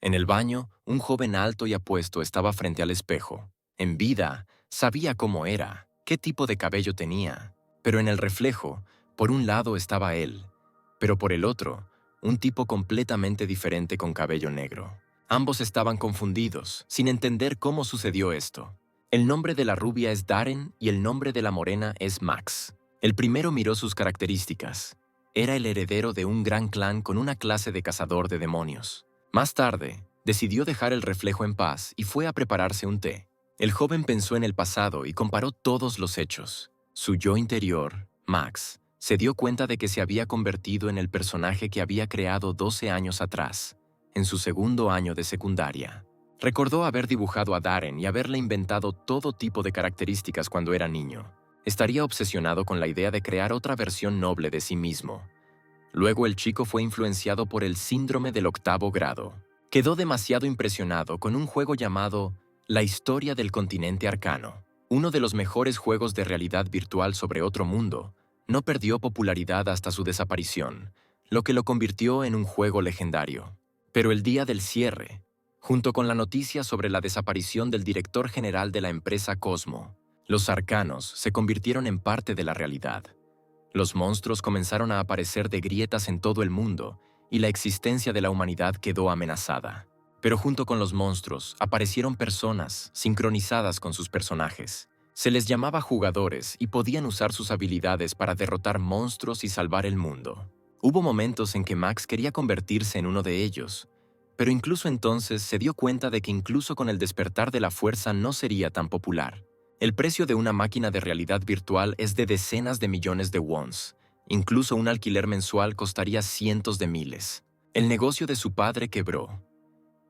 En el baño, un joven alto y apuesto estaba frente al espejo. En vida, sabía cómo era, qué tipo de cabello tenía, pero en el reflejo, por un lado estaba él, pero por el otro, un tipo completamente diferente con cabello negro. Ambos estaban confundidos, sin entender cómo sucedió esto. El nombre de la rubia es Darren y el nombre de la morena es Max. El primero miró sus características. Era el heredero de un gran clan con una clase de cazador de demonios. Más tarde, decidió dejar el reflejo en paz y fue a prepararse un té. El joven pensó en el pasado y comparó todos los hechos. Su yo interior, Max, se dio cuenta de que se había convertido en el personaje que había creado 12 años atrás, en su segundo año de secundaria. Recordó haber dibujado a Darren y haberle inventado todo tipo de características cuando era niño. Estaría obsesionado con la idea de crear otra versión noble de sí mismo. Luego el chico fue influenciado por el síndrome del octavo grado. Quedó demasiado impresionado con un juego llamado La historia del continente arcano. Uno de los mejores juegos de realidad virtual sobre otro mundo. No perdió popularidad hasta su desaparición, lo que lo convirtió en un juego legendario. Pero el día del cierre, junto con la noticia sobre la desaparición del director general de la empresa Cosmo, los arcanos se convirtieron en parte de la realidad. Los monstruos comenzaron a aparecer de grietas en todo el mundo y la existencia de la humanidad quedó amenazada. Pero junto con los monstruos aparecieron personas sincronizadas con sus personajes. Se les llamaba jugadores y podían usar sus habilidades para derrotar monstruos y salvar el mundo. Hubo momentos en que Max quería convertirse en uno de ellos, pero incluso entonces se dio cuenta de que incluso con el despertar de la fuerza no sería tan popular. El precio de una máquina de realidad virtual es de decenas de millones de wons. Incluso un alquiler mensual costaría cientos de miles. El negocio de su padre quebró.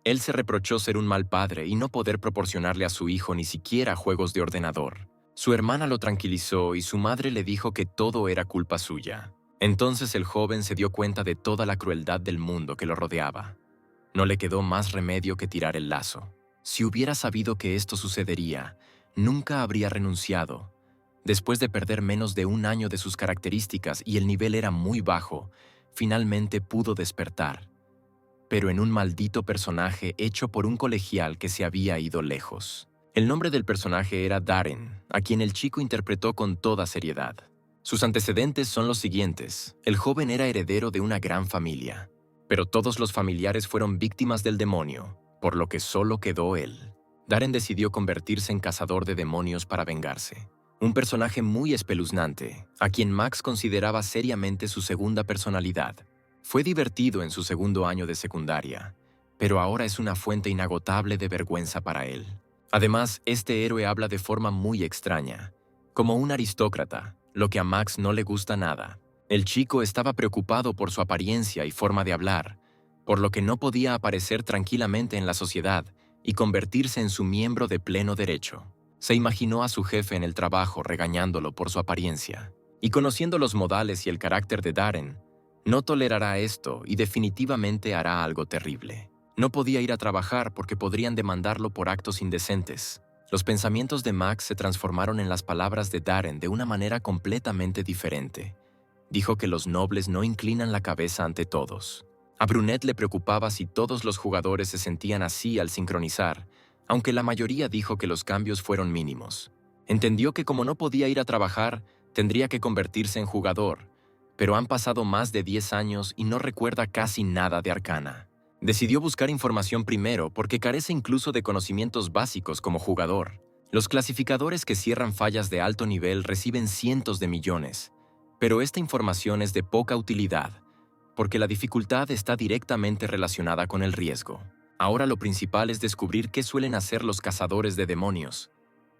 Él se reprochó ser un mal padre y no poder proporcionarle a su hijo ni siquiera juegos de ordenador. Su hermana lo tranquilizó y su madre le dijo que todo era culpa suya. Entonces el joven se dio cuenta de toda la crueldad del mundo que lo rodeaba. No le quedó más remedio que tirar el lazo. Si hubiera sabido que esto sucedería, nunca habría renunciado. Después de perder menos de un año de sus características y el nivel era muy bajo, finalmente pudo despertar. Pero en un maldito personaje hecho por un colegial que se había ido lejos. El nombre del personaje era Darren, a quien el chico interpretó con toda seriedad. Sus antecedentes son los siguientes. El joven era heredero de una gran familia, pero todos los familiares fueron víctimas del demonio, por lo que solo quedó él. Darren decidió convertirse en cazador de demonios para vengarse. Un personaje muy espeluznante, a quien Max consideraba seriamente su segunda personalidad. Fue divertido en su segundo año de secundaria, pero ahora es una fuente inagotable de vergüenza para él. Además, este héroe habla de forma muy extraña, como un aristócrata, lo que a Max no le gusta nada. El chico estaba preocupado por su apariencia y forma de hablar, por lo que no podía aparecer tranquilamente en la sociedad y convertirse en su miembro de pleno derecho. Se imaginó a su jefe en el trabajo regañándolo por su apariencia. Y conociendo los modales y el carácter de Darren, no tolerará esto y definitivamente hará algo terrible. No podía ir a trabajar porque podrían demandarlo por actos indecentes. Los pensamientos de Max se transformaron en las palabras de Darren de una manera completamente diferente. Dijo que los nobles no inclinan la cabeza ante todos. A Brunette le preocupaba si todos los jugadores se sentían así al sincronizar, aunque la mayoría dijo que los cambios fueron mínimos. Entendió que como no podía ir a trabajar, tendría que convertirse en jugador, pero han pasado más de 10 años y no recuerda casi nada de Arcana. Decidió buscar información primero porque carece incluso de conocimientos básicos como jugador. Los clasificadores que cierran fallas de alto nivel reciben cientos de millones, pero esta información es de poca utilidad, porque la dificultad está directamente relacionada con el riesgo. Ahora lo principal es descubrir qué suelen hacer los cazadores de demonios,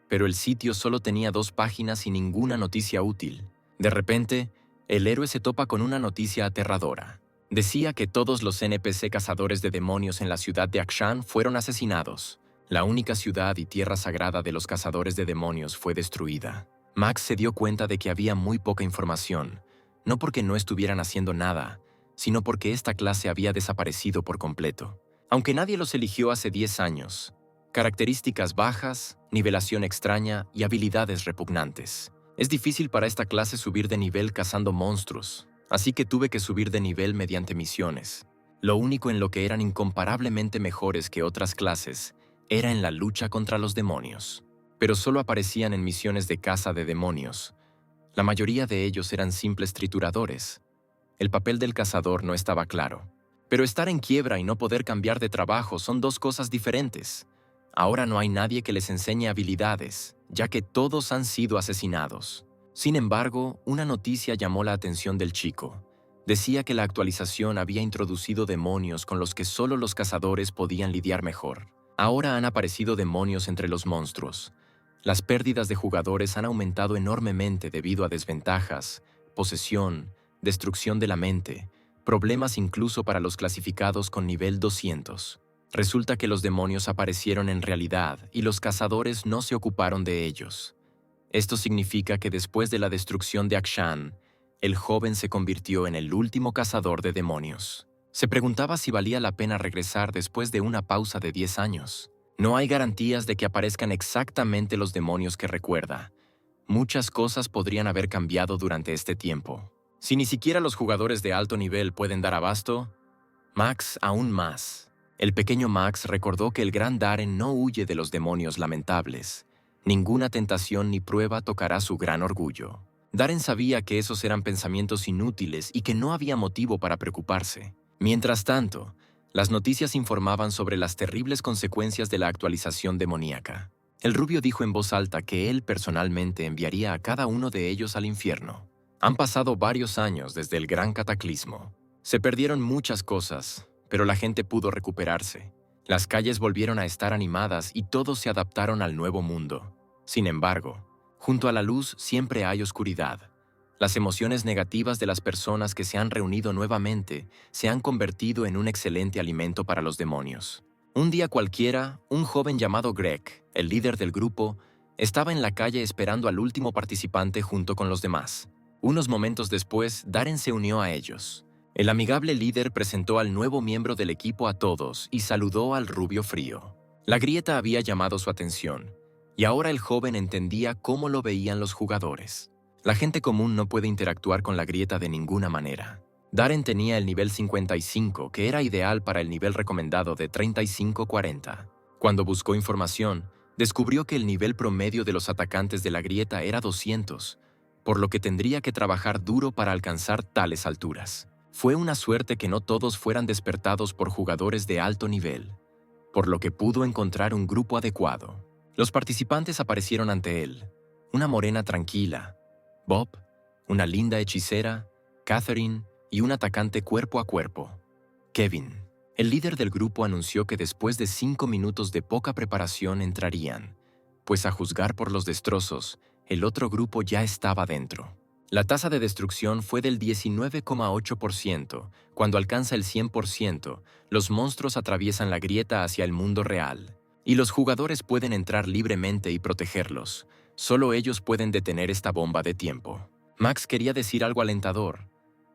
pero el sitio solo tenía 2 páginas y ninguna noticia útil. De repente, el héroe se topa con una noticia aterradora. Decía que todos los NPC cazadores de demonios en la ciudad de Akshan fueron asesinados. La única ciudad y tierra sagrada de los cazadores de demonios fue destruida. Max se dio cuenta de que había muy poca información, no porque no estuvieran haciendo nada, sino porque esta clase había desaparecido por completo. Aunque nadie los eligió hace 10 años, características bajas, nivelación extraña y habilidades repugnantes. Es difícil para esta clase subir de nivel cazando monstruos, así que tuve que subir de nivel mediante misiones. Lo único en lo que eran incomparablemente mejores que otras clases era en la lucha contra los demonios. Pero solo aparecían en misiones de caza de demonios. La mayoría de ellos eran simples trituradores. El papel del cazador no estaba claro. Pero estar en quiebra y no poder cambiar de trabajo son dos cosas diferentes. Ahora no hay nadie que les enseñe habilidades, ya que todos han sido asesinados. Sin embargo, una noticia llamó la atención del chico. Decía que la actualización había introducido demonios con los que solo los cazadores podían lidiar mejor. Ahora han aparecido demonios entre los monstruos. Las pérdidas de jugadores han aumentado enormemente debido a desventajas, posesión, destrucción de la mente, problemas incluso para los clasificados con nivel 200. Resulta que los demonios aparecieron en realidad y los cazadores no se ocuparon de ellos. Esto significa que después de la destrucción de Akshan, el joven se convirtió en el último cazador de demonios. Se preguntaba si valía la pena regresar después de una pausa de 10 años. No hay garantías de que aparezcan exactamente los demonios que recuerda. Muchas cosas podrían haber cambiado durante este tiempo. Si ni siquiera los jugadores de alto nivel pueden dar abasto, Max aún más. El pequeño Max recordó que el gran Darren no huye de los demonios lamentables. Ninguna tentación ni prueba tocará su gran orgullo. Darren sabía que esos eran pensamientos inútiles y que no había motivo para preocuparse. Mientras tanto, las noticias informaban sobre las terribles consecuencias de la actualización demoníaca. El rubio dijo en voz alta que él personalmente enviaría a cada uno de ellos al infierno. Han pasado varios años desde el gran cataclismo. Se perdieron muchas cosas, pero la gente pudo recuperarse. Las calles volvieron a estar animadas y todos se adaptaron al nuevo mundo. Sin embargo, junto a la luz siempre hay oscuridad. Las emociones negativas de las personas que se han reunido nuevamente se han convertido en un excelente alimento para los demonios. Un día cualquiera, un joven llamado Greg, el líder del grupo, estaba en la calle esperando al último participante junto con los demás. Unos momentos después, Darren se unió a ellos. El amigable líder presentó al nuevo miembro del equipo a todos y saludó al rubio frío. La grieta había llamado su atención, y ahora el joven entendía cómo lo veían los jugadores. La gente común no puede interactuar con la grieta de ninguna manera. Darren tenía el nivel 55, que era ideal para el nivel recomendado de 35-40. Cuando buscó información, descubrió que el nivel promedio de los atacantes de la grieta era 200, por lo que tendría que trabajar duro para alcanzar tales alturas. Fue una suerte que no todos fueran despertados por jugadores de alto nivel, por lo que pudo encontrar un grupo adecuado. Los participantes aparecieron ante él. Una morena tranquila, Bob, una linda hechicera, Catherine y un atacante cuerpo a cuerpo, Kevin. El líder del grupo anunció que después de 5 minutos de poca preparación entrarían, pues a juzgar por los destrozos, el otro grupo ya estaba dentro. La tasa de destrucción fue del 19,8%. Cuando alcanza el 100%, los monstruos atraviesan la grieta hacia el mundo real, y los jugadores pueden entrar libremente y protegerlos. Solo ellos pueden detener esta bomba de tiempo. Max quería decir algo alentador,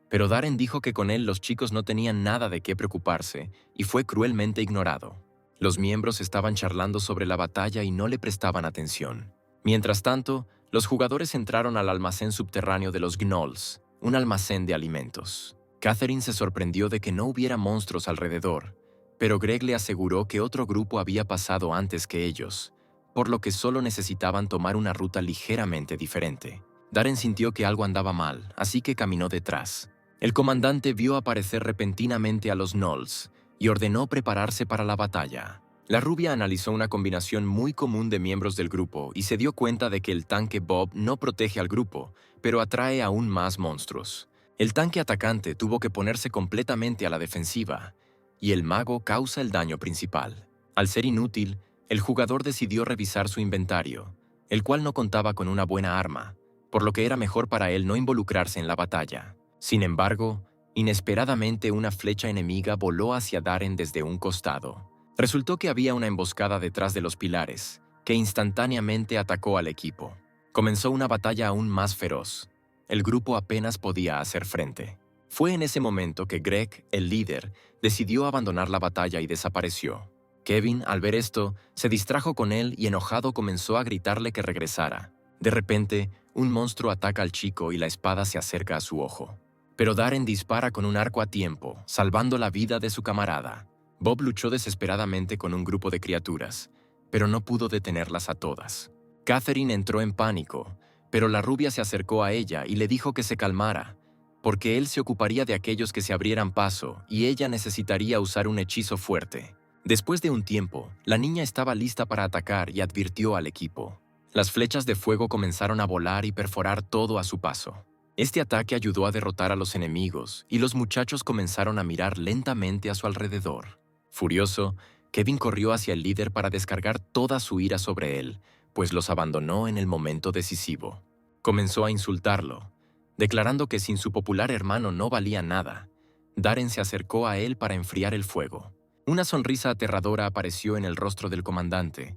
pero Darren dijo que con él los chicos no tenían nada de qué preocuparse y fue cruelmente ignorado. Los miembros estaban charlando sobre la batalla y no le prestaban atención. Mientras tanto, los jugadores entraron al almacén subterráneo de los Gnolls, un almacén de alimentos. Catherine se sorprendió de que no hubiera monstruos alrededor, pero Greg le aseguró que otro grupo había pasado antes que ellos, por lo que solo necesitaban tomar una ruta ligeramente diferente. Darren sintió que algo andaba mal, así que caminó detrás. El comandante vio aparecer repentinamente a los Gnolls y ordenó prepararse para la batalla. La rubia analizó una combinación muy común de miembros del grupo y se dio cuenta de que el tanque Bob no protege al grupo, pero atrae aún más monstruos. El tanque atacante tuvo que ponerse completamente a la defensiva, y el mago causa el daño principal. Al ser inútil, el jugador decidió revisar su inventario, el cual no contaba con una buena arma, por lo que era mejor para él no involucrarse en la batalla. Sin embargo, inesperadamente una flecha enemiga voló hacia Darren desde un costado. Resultó que había una emboscada detrás de los pilares, que instantáneamente atacó al equipo. Comenzó una batalla aún más feroz. El grupo apenas podía hacer frente. Fue en ese momento que Greg, el líder, decidió abandonar la batalla y desapareció. Kevin, al ver esto, se distrajo con él y enojado comenzó a gritarle que regresara. De repente, un monstruo ataca al chico y la espada se acerca a su ojo. Pero Darren dispara con un arco a tiempo, salvando la vida de su camarada. Bob luchó desesperadamente con un grupo de criaturas, pero no pudo detenerlas a todas. Catherine entró en pánico, pero la rubia se acercó a ella y le dijo que se calmara, porque él se ocuparía de aquellos que se abrieran paso y ella necesitaría usar un hechizo fuerte. Después de un tiempo, la niña estaba lista para atacar y advirtió al equipo. Las flechas de fuego comenzaron a volar y perforar todo a su paso. Este ataque ayudó a derrotar a los enemigos y los muchachos comenzaron a mirar lentamente a su alrededor. Furioso, Kevin corrió hacia el líder para descargar toda su ira sobre él, pues los abandonó en el momento decisivo. Comenzó a insultarlo, declarando que sin su popular hermano no valía nada. Darren se acercó a él para enfriar el fuego. Una sonrisa aterradora apareció en el rostro del comandante.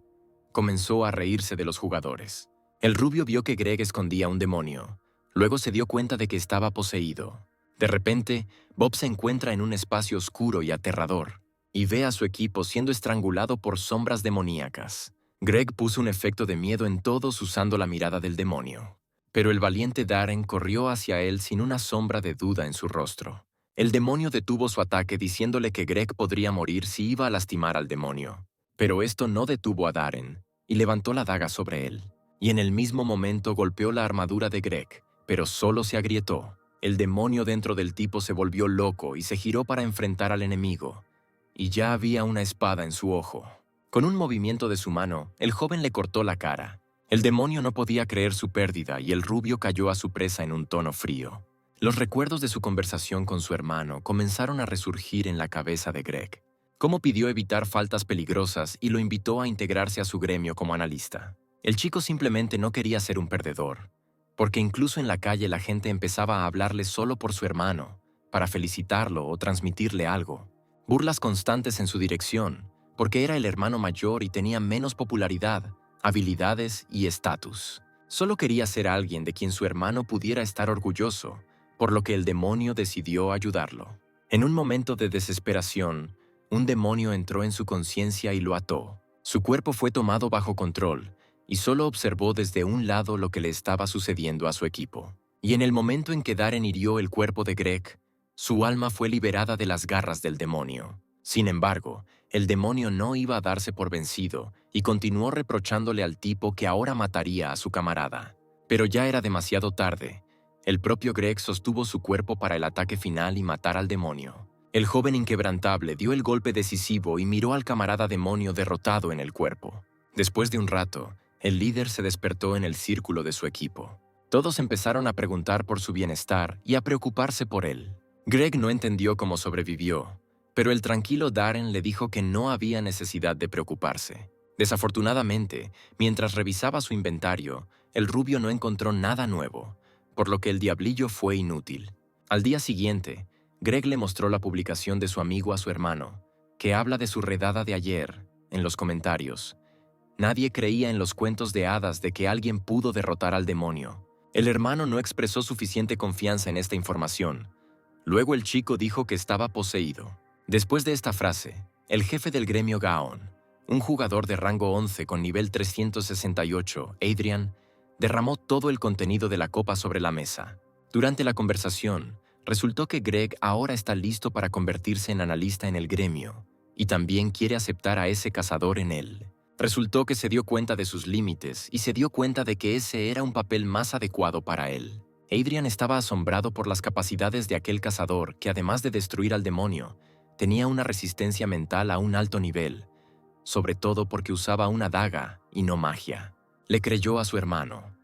Comenzó a reírse de los jugadores. El rubio vio que Greg escondía un demonio. Luego se dio cuenta de que estaba poseído. De repente, Bob se encuentra en un espacio oscuro y aterrador, y ve a su equipo siendo estrangulado por sombras demoníacas. Greg puso un efecto de miedo en todos usando la mirada del demonio. Pero el valiente Darren corrió hacia él sin una sombra de duda en su rostro. El demonio detuvo su ataque diciéndole que Greg podría morir si iba a lastimar al demonio. Pero esto no detuvo a Darren, y levantó la daga sobre él. Y en el mismo momento golpeó la armadura de Greg, pero solo se agrietó. El demonio dentro del tipo se volvió loco y se giró para enfrentar al enemigo. Y ya había una espada en su ojo. Con un movimiento de su mano, el joven le cortó la cara. El demonio no podía creer su pérdida y el rubio cayó a su presa en un tono frío. Los recuerdos de su conversación con su hermano comenzaron a resurgir en la cabeza de Greg. Cómo pidió evitar faltas peligrosas y lo invitó a integrarse a su gremio como analista. El chico simplemente no quería ser un perdedor, porque incluso en la calle la gente empezaba a hablarle solo por su hermano, para felicitarlo o transmitirle algo. Burlas constantes en su dirección, porque era el hermano mayor y tenía menos popularidad, habilidades y estatus. Solo quería ser alguien de quien su hermano pudiera estar orgulloso, por lo que el demonio decidió ayudarlo. En un momento de desesperación, un demonio entró en su conciencia y lo ató. Su cuerpo fue tomado bajo control, y solo observó desde un lado lo que le estaba sucediendo a su equipo. Y en el momento en que Darren hirió el cuerpo de Greg, su alma fue liberada de las garras del demonio. Sin embargo, el demonio no iba a darse por vencido y continuó reprochándole al tipo que ahora mataría a su camarada. Pero ya era demasiado tarde. El propio Greg sostuvo su cuerpo para el ataque final y matar al demonio. El joven inquebrantable dio el golpe decisivo y miró al camarada demonio derrotado en el cuerpo. Después de un rato, el líder se despertó en el círculo de su equipo. Todos empezaron a preguntar por su bienestar y a preocuparse por él. Greg no entendió cómo sobrevivió, pero el tranquilo Darren le dijo que no había necesidad de preocuparse. Desafortunadamente, mientras revisaba su inventario, el rubio no encontró nada nuevo, por lo que el diablillo fue inútil. Al día siguiente, Greg le mostró la publicación de su amigo a su hermano, que habla de su redada de ayer, en los comentarios. Nadie creía en los cuentos de hadas de que alguien pudo derrotar al demonio. El hermano no expresó suficiente confianza en esta información. Luego el chico dijo que estaba poseído. Después de esta frase, el jefe del gremio Gaon, un jugador de rango 11 con nivel 368, Adrian, derramó todo el contenido de la copa sobre la mesa. Durante la conversación, resultó que Greg ahora está listo para convertirse en analista en el gremio, y también quiere aceptar a ese cazador en él. Resultó que se dio cuenta de sus límites y se dio cuenta de que ese era un papel más adecuado para él. Adrian estaba asombrado por las capacidades de aquel cazador que, además de destruir al demonio, tenía una resistencia mental a un alto nivel, sobre todo porque usaba una daga y no magia. Le creyó a su hermano,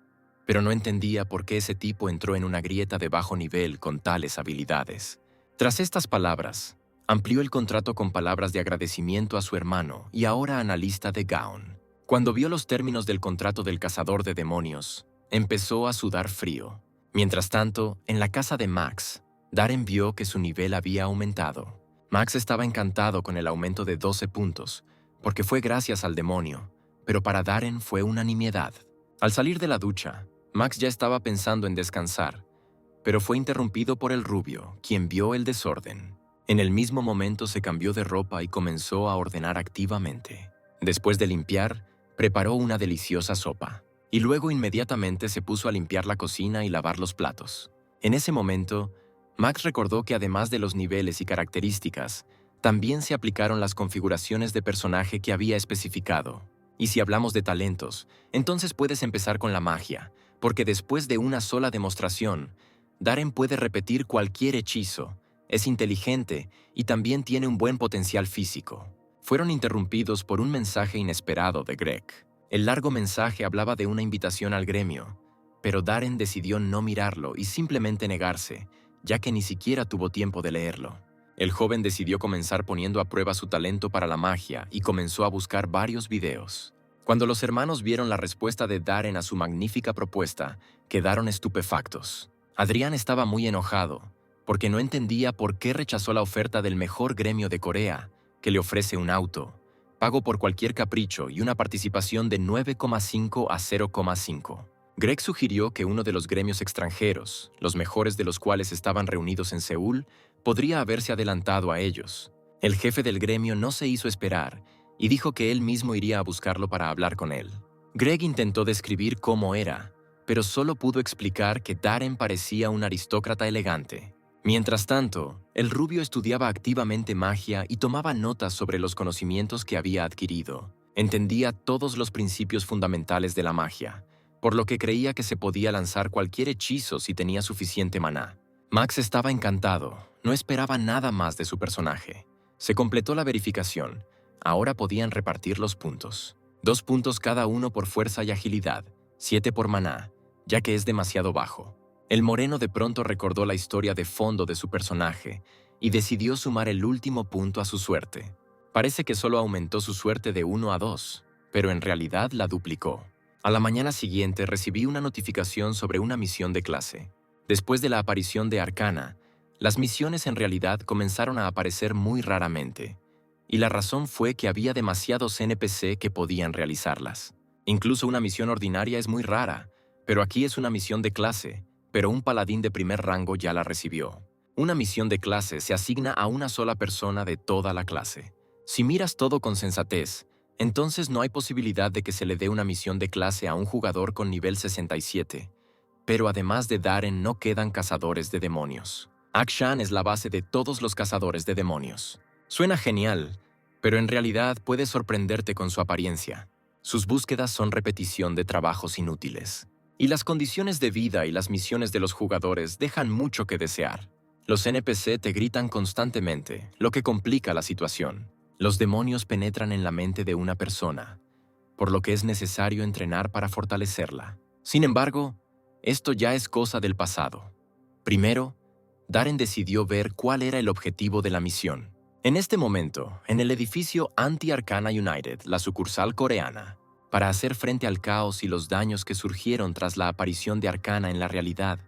pero no entendía por qué ese tipo entró en una grieta de bajo nivel con tales habilidades. Tras estas palabras, amplió el contrato con palabras de agradecimiento a su hermano y ahora analista de Gaon. Cuando vio los términos del contrato del cazador de demonios, empezó a sudar frío. Mientras tanto, en la casa de Max, Darren vio que su nivel había aumentado. Max estaba encantado con el aumento de 12 puntos, porque fue gracias al demonio, pero para Darren fue una nimiedad. Al salir de la ducha, Max ya estaba pensando en descansar, pero fue interrumpido por el rubio, quien vio el desorden. En el mismo momento se cambió de ropa y comenzó a ordenar activamente. Después de limpiar, preparó una deliciosa sopa, y luego inmediatamente se puso a limpiar la cocina y lavar los platos. En ese momento, Max recordó que además de los niveles y características, también se aplicaron las configuraciones de personaje que había especificado. Y si hablamos de talentos, entonces puedes empezar con la magia, porque después de una sola demostración, Darren puede repetir cualquier hechizo, es inteligente y también tiene un buen potencial físico. Fueron interrumpidos por un mensaje inesperado de Greg. El largo mensaje hablaba de una invitación al gremio, pero Darren decidió no mirarlo y simplemente negarse, ya que ni siquiera tuvo tiempo de leerlo. El joven decidió comenzar poniendo a prueba su talento para la magia y comenzó a buscar varios videos. Cuando los hermanos vieron la respuesta de Darren a su magnífica propuesta, quedaron estupefactos. Adrián estaba muy enojado, porque no entendía por qué rechazó la oferta del mejor gremio de Corea, que le ofrece un auto, pago por cualquier capricho y una participación de 9,5 a 0,5. Greg sugirió que uno de los gremios extranjeros, los mejores de los cuales estaban reunidos en Seúl, podría haberse adelantado a ellos. El jefe del gremio no se hizo esperar y dijo que él mismo iría a buscarlo para hablar con él. Greg intentó describir cómo era, pero solo pudo explicar que Darren parecía un aristócrata elegante. Mientras tanto, el rubio estudiaba activamente magia y tomaba notas sobre los conocimientos que había adquirido. Entendía todos los principios fundamentales de la magia, por lo que creía que se podía lanzar cualquier hechizo si tenía suficiente maná. Max estaba encantado, no esperaba nada más de su personaje. Se completó la verificación, ahora podían repartir los puntos. 2 puntos cada uno por fuerza y agilidad, 7 por maná, ya que es demasiado bajo. El moreno de pronto recordó la historia de fondo de su personaje y decidió sumar el último punto a su suerte. Parece que solo aumentó su suerte de 1 a 2, pero en realidad la duplicó. A la mañana siguiente recibí una notificación sobre una misión de clase. Después de la aparición de Arcana, las misiones en realidad comenzaron a aparecer muy raramente, y la razón fue que había demasiados NPC que podían realizarlas. Incluso una misión ordinaria es muy rara, pero aquí es una misión de clase, pero un paladín de primer rango ya la recibió. Una misión de clase se asigna a una sola persona de toda la clase. Si miras todo con sensatez, entonces no hay posibilidad de que se le dé una misión de clase a un jugador con nivel 67. Pero además de Darren no quedan cazadores de demonios. Akshan es la base de todos los cazadores de demonios. Suena genial, pero en realidad puede sorprenderte con su apariencia. Sus búsquedas son repetición de trabajos inútiles. Y las condiciones de vida y las misiones de los jugadores dejan mucho que desear. Los NPC te gritan constantemente, lo que complica la situación. Los demonios penetran en la mente de una persona, por lo que es necesario entrenar para fortalecerla. Sin embargo, esto ya es cosa del pasado. Primero, Darren decidió ver cuál era el objetivo de la misión. En este momento, en el edificio Anti-Arcana United, la sucursal coreana, para hacer frente al caos y los daños que surgieron tras la aparición de Arcana en la realidad,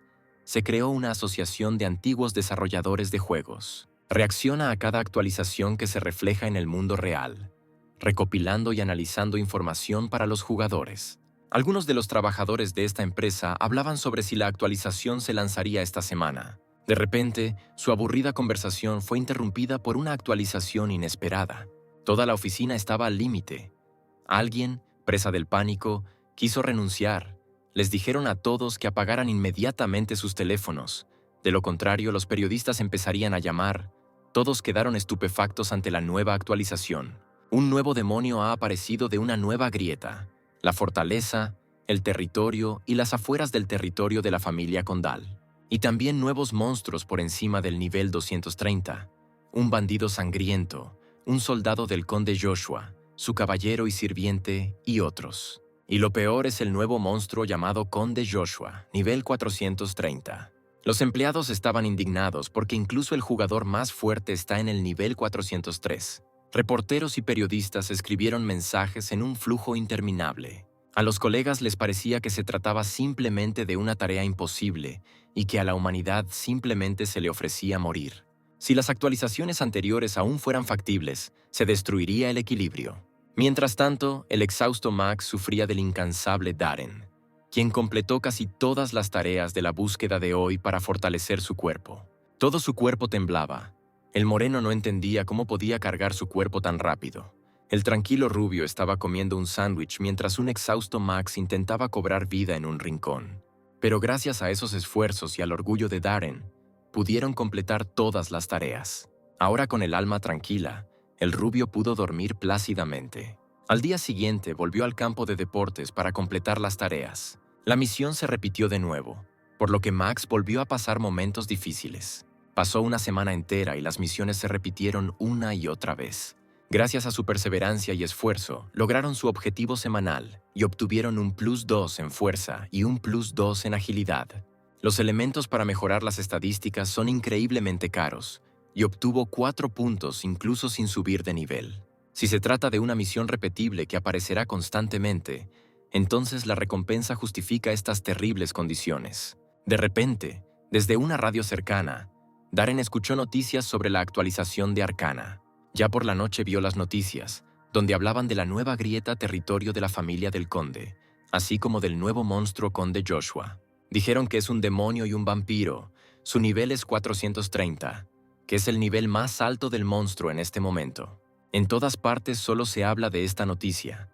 se creó una asociación de antiguos desarrolladores de juegos. Reacciona a cada actualización que se refleja en el mundo real, recopilando y analizando información para los jugadores. Algunos de los trabajadores de esta empresa hablaban sobre si la actualización se lanzaría esta semana. De repente, su aburrida conversación fue interrumpida por una actualización inesperada. Toda la oficina estaba al límite. Alguien, presa del pánico, quiso renunciar. Les dijeron a todos que apagaran inmediatamente sus teléfonos. De lo contrario, los periodistas empezarían a llamar. Todos quedaron estupefactos ante la nueva actualización. Un nuevo demonio ha aparecido de una nueva grieta. La fortaleza, el territorio y las afueras del territorio de la familia Condal. Y también nuevos monstruos por encima del nivel 230. Un bandido sangriento, un soldado del conde Joshua, su caballero y sirviente y otros. Y lo peor es el nuevo monstruo llamado Conde Joshua, nivel 430. Los empleados estaban indignados porque incluso el jugador más fuerte está en el nivel 403. Reporteros y periodistas escribieron mensajes en un flujo interminable. A los colegas les parecía que se trataba simplemente de una tarea imposible y que a la humanidad simplemente se le ofrecía morir. Si las actualizaciones anteriores aún fueran factibles, se destruiría el equilibrio. Mientras tanto, el exhausto Max sufría del incansable Darren, quien completó casi todas las tareas de la búsqueda de hoy para fortalecer su cuerpo. Todo su cuerpo temblaba. El moreno no entendía cómo podía cargar su cuerpo tan rápido. El tranquilo rubio estaba comiendo un sándwich mientras un exhausto Max intentaba cobrar vida en un rincón. Pero gracias a esos esfuerzos y al orgullo de Darren, pudieron completar todas las tareas. Ahora con el alma tranquila, el rubio pudo dormir plácidamente. Al día siguiente volvió al campo de deportes para completar las tareas. La misión se repitió de nuevo, por lo que Max volvió a pasar momentos difíciles. Pasó una semana entera y las misiones se repitieron una y otra vez. Gracias a su perseverancia y esfuerzo, lograron su objetivo semanal y obtuvieron un +2 en fuerza y un +2 en agilidad. Los elementos para mejorar las estadísticas son increíblemente caros, y obtuvo 4 puntos incluso sin subir de nivel. Si se trata de una misión repetible que aparecerá constantemente, entonces la recompensa justifica estas terribles condiciones. De repente, desde una radio cercana, Darren escuchó noticias sobre la actualización de Arcana. Ya por la noche vio las noticias, donde hablaban de la nueva grieta territorio de la familia del conde, así como del nuevo monstruo conde Joshua. Dijeron que es un demonio y un vampiro. Su nivel es 430, que es el nivel más alto del monstruo en este momento. En todas partes solo se habla de esta noticia,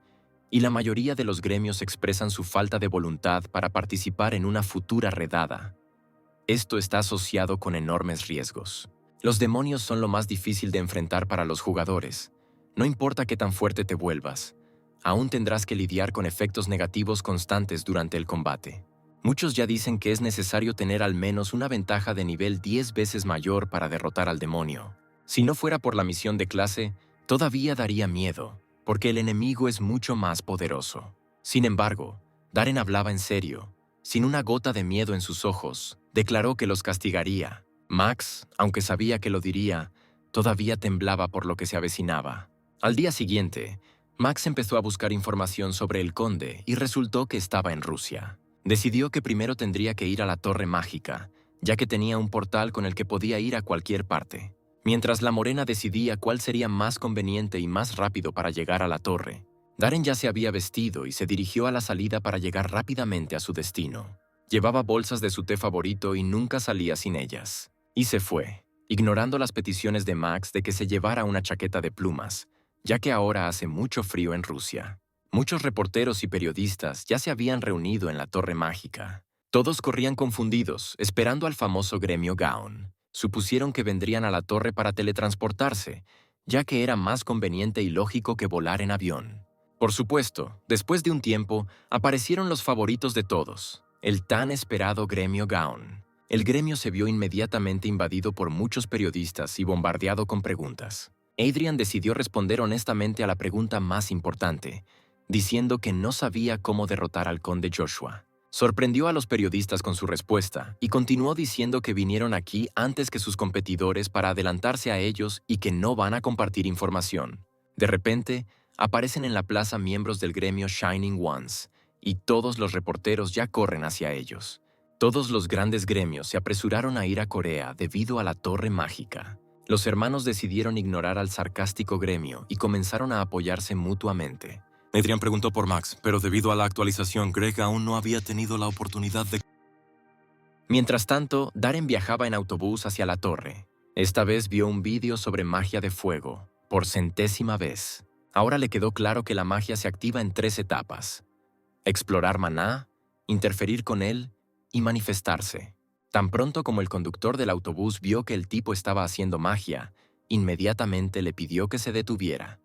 y la mayoría de los gremios expresan su falta de voluntad para participar en una futura redada. Esto está asociado con enormes riesgos. Los demonios son lo más difícil de enfrentar para los jugadores. No importa qué tan fuerte te vuelvas, aún tendrás que lidiar con efectos negativos constantes durante el combate. Muchos ya dicen que es necesario tener al menos una ventaja de nivel 10 veces mayor para derrotar al demonio. Si no fuera por la misión de clase, todavía daría miedo, porque el enemigo es mucho más poderoso. Sin embargo, Darren hablaba en serio. Sin una gota de miedo en sus ojos, declaró que los castigaría. Max, aunque sabía que lo diría, todavía temblaba por lo que se avecinaba. Al día siguiente, Max empezó a buscar información sobre el conde y resultó que estaba en Rusia. Decidió que primero tendría que ir a la Torre Mágica, ya que tenía un portal con el que podía ir a cualquier parte. Mientras la morena decidía cuál sería más conveniente y más rápido para llegar a la torre, Darren ya se había vestido y se dirigió a la salida para llegar rápidamente a su destino. Llevaba bolsas de su té favorito y nunca salía sin ellas. Y se fue, ignorando las peticiones de Max de que se llevara una chaqueta de plumas, ya que ahora hace mucho frío en Rusia. Muchos reporteros y periodistas ya se habían reunido en la Torre Mágica. Todos corrían confundidos, esperando al famoso gremio Gaon. Supusieron que vendrían a la torre para teletransportarse, ya que era más conveniente y lógico que volar en avión. Por supuesto, después de un tiempo, aparecieron los favoritos de todos, el tan esperado gremio Gaon. El gremio se vio inmediatamente invadido por muchos periodistas y bombardeado con preguntas. Adrian decidió responder honestamente a la pregunta más importante, diciendo que no sabía cómo derrotar al conde Joshua. Sorprendió a los periodistas con su respuesta y continuó diciendo que vinieron aquí antes que sus competidores para adelantarse a ellos y que no van a compartir información. De repente, aparecen en la plaza miembros del gremio Shining Ones, y todos los reporteros ya corren hacia ellos. Todos los grandes gremios se apresuraron a ir a Corea debido a la Torre Mágica. Los hermanos decidieron ignorar al sarcástico gremio y comenzaron a apoyarse mutuamente. Adrian preguntó por Max, pero debido a la actualización, Greg aún no había tenido la oportunidad de... Mientras tanto, Darren viajaba en autobús hacia la torre. Esta vez vio un vídeo sobre magia de fuego, por 100ª vez. Ahora le quedó claro que la magia se activa en 3 etapas: explorar maná, interferir con él y manifestarse. Tan pronto como el conductor del autobús vio que el tipo estaba haciendo magia, inmediatamente le pidió que se detuviera,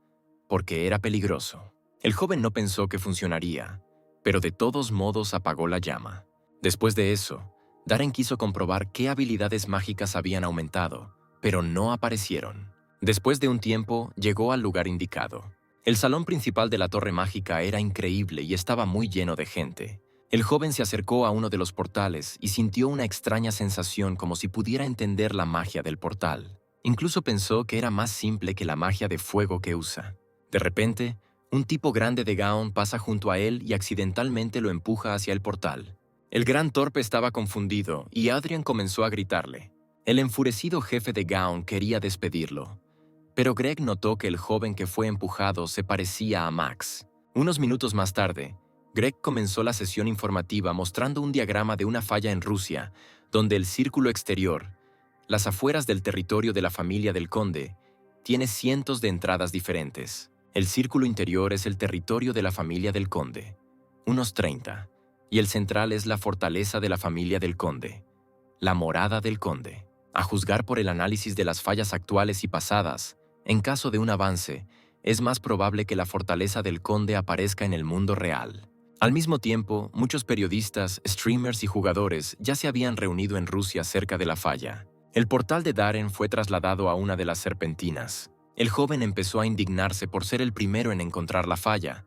porque era peligroso. El joven no pensó que funcionaría, pero de todos modos apagó la llama. Después de eso, Darren quiso comprobar qué habilidades mágicas habían aumentado, pero no aparecieron. Después de un tiempo, llegó al lugar indicado. El salón principal de la Torre Mágica era increíble y estaba muy lleno de gente. El joven se acercó a uno de los portales y sintió una extraña sensación como si pudiera entender la magia del portal. Incluso pensó que era más simple que la magia de fuego que usa. De repente, un tipo grande de Gaon pasa junto a él y accidentalmente lo empuja hacia el portal. El gran torpe estaba confundido y Adrian comenzó a gritarle. El enfurecido jefe de Gaon quería despedirlo, pero Greg notó que el joven que fue empujado se parecía a Max. Unos minutos más tarde, Greg comenzó la sesión informativa mostrando un diagrama de una falla en Rusia, donde el círculo exterior, las afueras del territorio de la familia del conde, tiene cientos de entradas diferentes. El círculo interior es el territorio de la familia del conde, unos 30, y el central es la fortaleza de la familia del conde, la morada del conde. A juzgar por el análisis de las fallas actuales y pasadas, en caso de un avance, es más probable que la fortaleza del conde aparezca en el mundo real. Al mismo tiempo, muchos periodistas, streamers y jugadores ya se habían reunido en Rusia cerca de la falla. El portal de Darren fue trasladado a una de las serpentinas. El joven empezó a indignarse por ser el primero en encontrar la falla,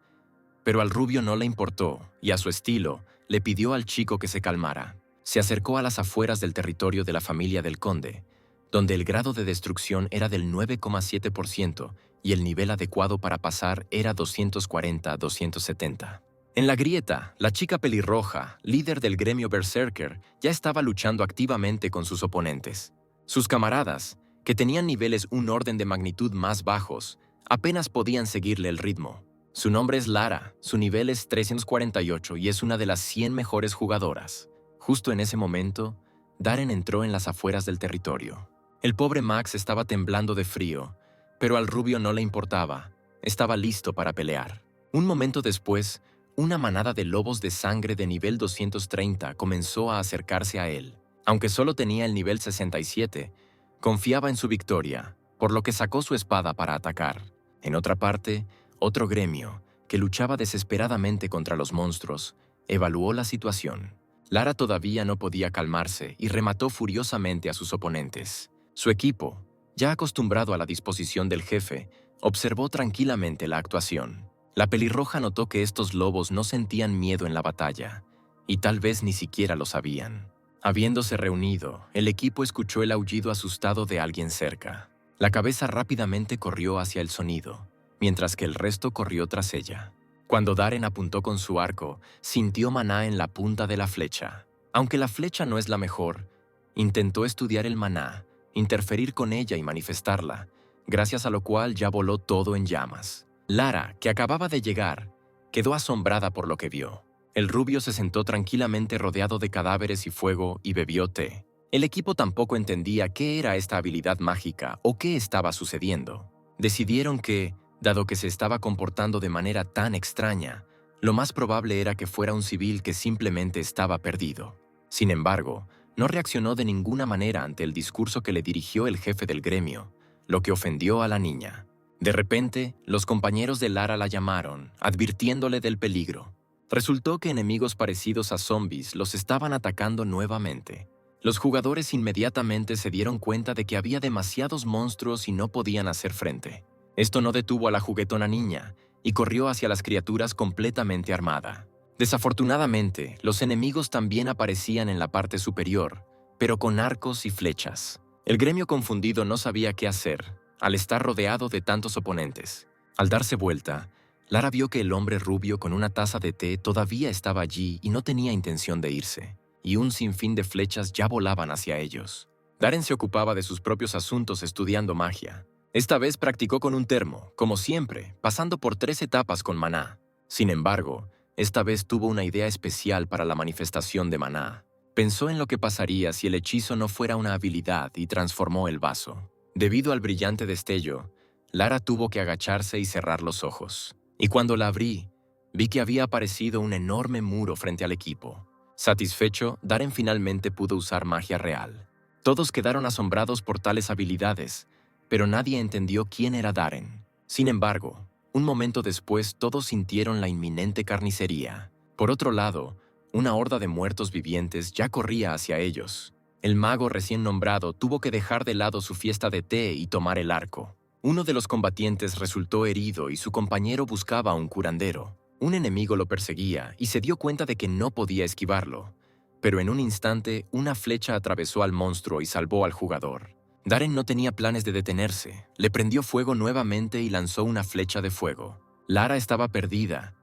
pero al rubio no le importó y, a su estilo, le pidió al chico que se calmara. Se acercó a las afueras del territorio de la familia del conde, donde el grado de destrucción era del 9,7% y el nivel adecuado para pasar era 240-270. En la grieta, la chica pelirroja, líder del gremio Berserker, ya estaba luchando activamente con sus oponentes. Sus camaradas, que tenían niveles un orden de magnitud más bajos, apenas podían seguirle el ritmo. Su nombre es Lara, su nivel es 348 y es una de las 100 mejores jugadoras. Justo en ese momento, Darren entró en las afueras del territorio. El pobre Max estaba temblando de frío, pero al rubio no le importaba. Estaba listo para pelear. Un momento después, una manada de lobos de sangre de nivel 230 comenzó a acercarse a él. Aunque solo tenía el nivel 67, confiaba en su victoria, por lo que sacó su espada para atacar. En otra parte, otro gremio, que luchaba desesperadamente contra los monstruos, evaluó la situación. Lara todavía no podía calmarse y remató furiosamente a sus oponentes. Su equipo, ya acostumbrado a la disposición del jefe, observó tranquilamente la actuación. La pelirroja notó que estos lobos no sentían miedo en la batalla, y tal vez ni siquiera lo sabían. Habiéndose reunido, el equipo escuchó el aullido asustado de alguien cerca. La cabeza rápidamente corrió hacia el sonido, mientras que el resto corrió tras ella. Cuando Darren apuntó con su arco, sintió maná en la punta de la flecha. Aunque la flecha no es la mejor, intentó estudiar el maná, interferir con ella y manifestarla, gracias a lo cual ya voló todo en llamas. Lara, que acababa de llegar, quedó asombrada por lo que vio. El rubio se sentó tranquilamente rodeado de cadáveres y fuego y bebió té. El equipo tampoco entendía qué era esta habilidad mágica o qué estaba sucediendo. Decidieron que, dado que se estaba comportando de manera tan extraña, lo más probable era que fuera un civil que simplemente estaba perdido. Sin embargo, no reaccionó de ninguna manera ante el discurso que le dirigió el jefe del gremio, lo que ofendió a la niña. De repente, los compañeros de Lara la llamaron, advirtiéndole del peligro. Resultó que enemigos parecidos a zombies los estaban atacando nuevamente. Los jugadores inmediatamente se dieron cuenta de que había demasiados monstruos y no podían hacer frente. Esto no detuvo a la juguetona niña y corrió hacia las criaturas completamente armada. Desafortunadamente, los enemigos también aparecían en la parte superior, pero con arcos y flechas. El gremio confundido no sabía qué hacer, al estar rodeado de tantos oponentes. Al darse vuelta, Lara vio que el hombre rubio con una taza de té todavía estaba allí y no tenía intención de irse, y un sinfín de flechas ya volaban hacia ellos. Darren se ocupaba de sus propios asuntos estudiando magia. Esta vez practicó con un termo, como siempre, pasando por 3 etapas con maná. Sin embargo, esta vez tuvo una idea especial para la manifestación de maná. Pensó en lo que pasaría si el hechizo no fuera una habilidad y transformó el vaso. Debido al brillante destello, Lara tuvo que agacharse y cerrar los ojos. Y cuando la abrí, vi que había aparecido un enorme muro frente al equipo. Satisfecho, Darren finalmente pudo usar magia real. Todos quedaron asombrados por tales habilidades, pero nadie entendió quién era Darren. Sin embargo, un momento después todos sintieron la inminente carnicería. Por otro lado, una horda de muertos vivientes ya corría hacia ellos. El mago recién nombrado tuvo que dejar de lado su fiesta de té y tomar el arco. Uno de los combatientes resultó herido y su compañero buscaba a un curandero. Un enemigo lo perseguía y se dio cuenta de que no podía esquivarlo. Pero en un instante, una flecha atravesó al monstruo y salvó al jugador. Darren no tenía planes de detenerse. Le prendió fuego nuevamente y lanzó una flecha de fuego. Lara estaba perdida,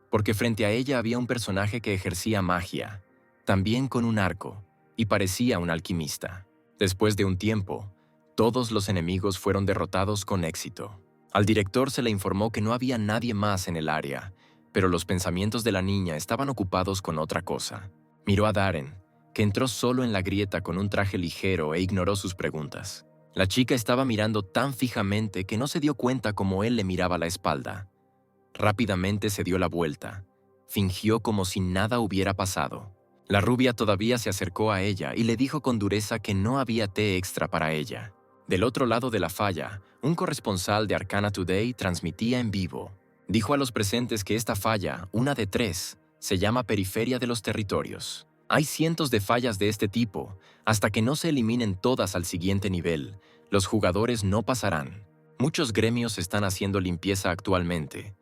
porque frente a ella había un personaje que ejercía magia, también con un arco, y parecía un alquimista. Después de un tiempo, todos los enemigos fueron derrotados con éxito. Al director se le informó que no había nadie más en el área, pero los pensamientos de la niña estaban ocupados con otra cosa. Miró a Darren, que entró solo en la grieta con un traje ligero e ignoró sus preguntas. La chica estaba mirando tan fijamente que no se dio cuenta cómo él le miraba la espalda. Rápidamente se dio la vuelta. Fingió como si nada hubiera pasado. La rubia todavía se acercó a ella y le dijo con dureza que no había té extra para ella. Del otro lado de la falla, un corresponsal de Arcana Today transmitía en vivo. Dijo a los presentes que esta falla, una de 3, se llama periferia de los territorios. Hay cientos de fallas de este tipo. Hasta que no se eliminen todas al siguiente nivel, los jugadores no pasarán. Muchos gremios están haciendo limpieza actualmente.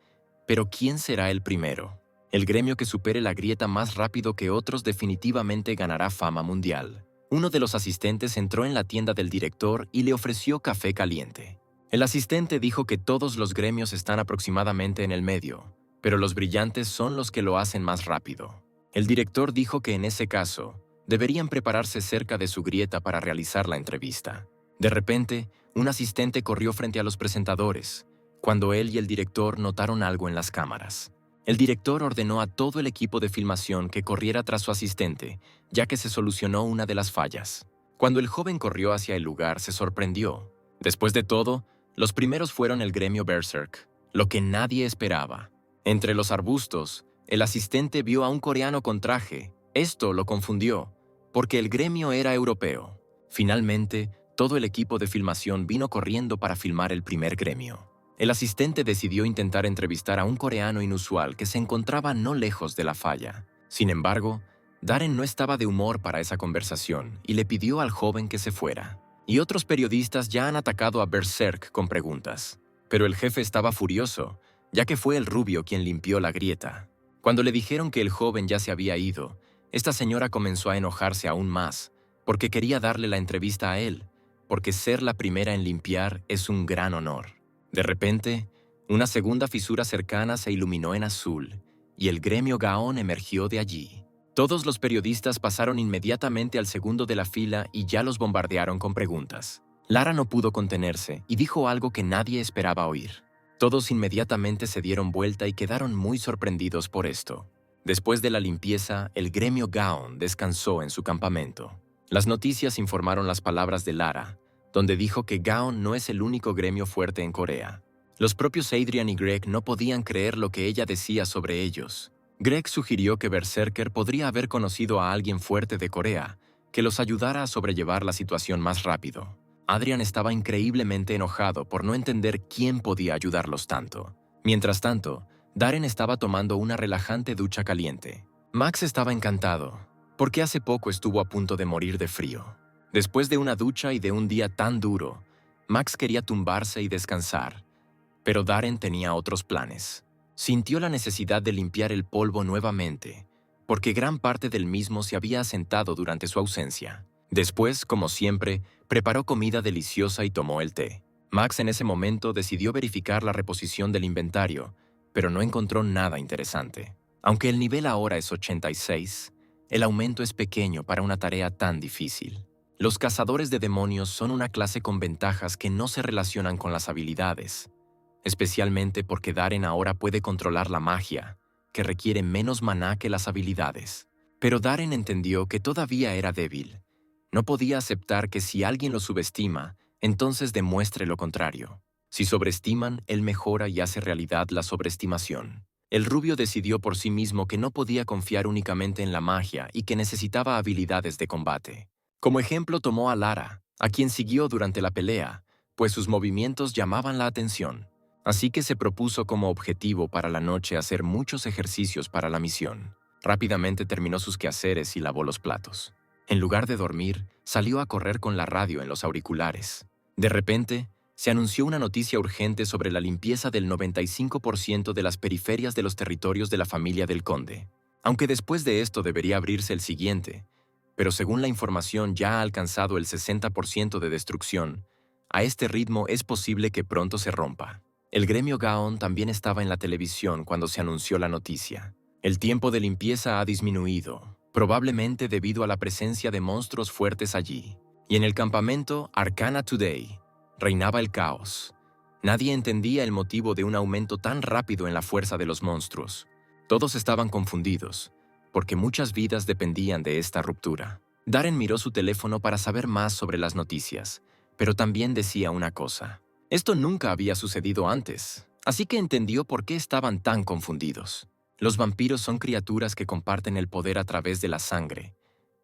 Pero ¿quién será el primero? El gremio que supere la grieta más rápido que otros definitivamente ganará fama mundial. Uno de los asistentes entró en la tienda del director y le ofreció café caliente. El asistente dijo que todos los gremios están aproximadamente en el medio, pero los brillantes son los que lo hacen más rápido. El director dijo que en ese caso, deberían prepararse cerca de su grieta para realizar la entrevista. De repente, un asistente corrió frente a los presentadores, cuando él y el director notaron algo en las cámaras. El director ordenó a todo el equipo de filmación que corriera tras su asistente, ya que se solucionó una de las fallas. Cuando el joven corrió hacia el lugar, se sorprendió. Después de todo, los primeros fueron el gremio Berserk, lo que nadie esperaba. Entre los arbustos, el asistente vio a un coreano con traje. Esto lo confundió, porque el gremio era europeo. Finalmente, todo el equipo de filmación vino corriendo para filmar el primer gremio. El asistente decidió intentar entrevistar a un coreano inusual que se encontraba no lejos de la falla. Sin embargo, Darren no estaba de humor para esa conversación y le pidió al joven que se fuera. Y otros periodistas ya han atacado a Berserk con preguntas. Pero el jefe estaba furioso, ya que fue el rubio quien limpió la grieta. Cuando le dijeron que el joven ya se había ido, esta señora comenzó a enojarse aún más, porque quería darle la entrevista a él, porque ser la primera en limpiar es un gran honor. De repente, una segunda fisura cercana se iluminó en azul, y el gremio Gaon emergió de allí. Todos los periodistas pasaron inmediatamente al segundo de la fila y ya los bombardearon con preguntas. Lara no pudo contenerse y dijo algo que nadie esperaba oír. Todos inmediatamente se dieron vuelta y quedaron muy sorprendidos por esto. Después de la limpieza, el gremio Gaon descansó en su campamento. Las noticias informaron las palabras de Lara, donde dijo que Gaon no es el único gremio fuerte en Corea. Los propios Adrian y Greg no podían creer lo que ella decía sobre ellos. Greg sugirió que Berserker podría haber conocido a alguien fuerte de Corea, que los ayudara a sobrellevar la situación más rápido. Adrian estaba increíblemente enojado por no entender quién podía ayudarlos tanto. Mientras tanto, Darren estaba tomando una relajante ducha caliente. Max estaba encantado, porque hace poco estuvo a punto de morir de frío. Después de una ducha y de un día tan duro, Max quería tumbarse y descansar, pero Darren tenía otros planes. Sintió la necesidad de limpiar el polvo nuevamente, porque gran parte del mismo se había asentado durante su ausencia. Después, como siempre, preparó comida deliciosa y tomó el té. Max en ese momento decidió verificar la reposición del inventario, pero no encontró nada interesante. Aunque el nivel ahora es 86, el aumento es pequeño para una tarea tan difícil. Los cazadores de demonios son una clase con ventajas que no se relacionan con las habilidades, especialmente porque Darren ahora puede controlar la magia, que requiere menos maná que las habilidades. Pero Darren entendió que todavía era débil. No podía aceptar que si alguien lo subestima, entonces demuestre lo contrario. Si sobreestiman, él mejora y hace realidad la sobreestimación. El rubio decidió por sí mismo que no podía confiar únicamente en la magia y que necesitaba habilidades de combate. Como ejemplo tomó a Lara, a quien siguió durante la pelea, pues sus movimientos llamaban la atención. Así que se propuso como objetivo para la noche hacer muchos ejercicios para la misión. Rápidamente terminó sus quehaceres y lavó los platos. En lugar de dormir, salió a correr con la radio en los auriculares. De repente, se anunció una noticia urgente sobre la limpieza del 95% de las periferias de los territorios de la familia del conde. Aunque después de esto debería abrirse el siguiente, pero según la información ya ha alcanzado el 60% de destrucción, a este ritmo es posible que pronto se rompa. El gremio Gaon también estaba en la televisión cuando se anunció la noticia. El tiempo de limpieza ha disminuido, probablemente debido a la presencia de monstruos fuertes allí. Y en el campamento Arcana Today reinaba el caos. Nadie entendía el motivo de un aumento tan rápido en la fuerza de los monstruos. Todos estaban confundidos, porque muchas vidas dependían de esta ruptura. Darren miró su teléfono para saber más sobre las noticias, pero también decía una cosa. Esto nunca había sucedido antes, así que entendió por qué estaban tan confundidos. Los vampiros son criaturas que comparten el poder a través de la sangre.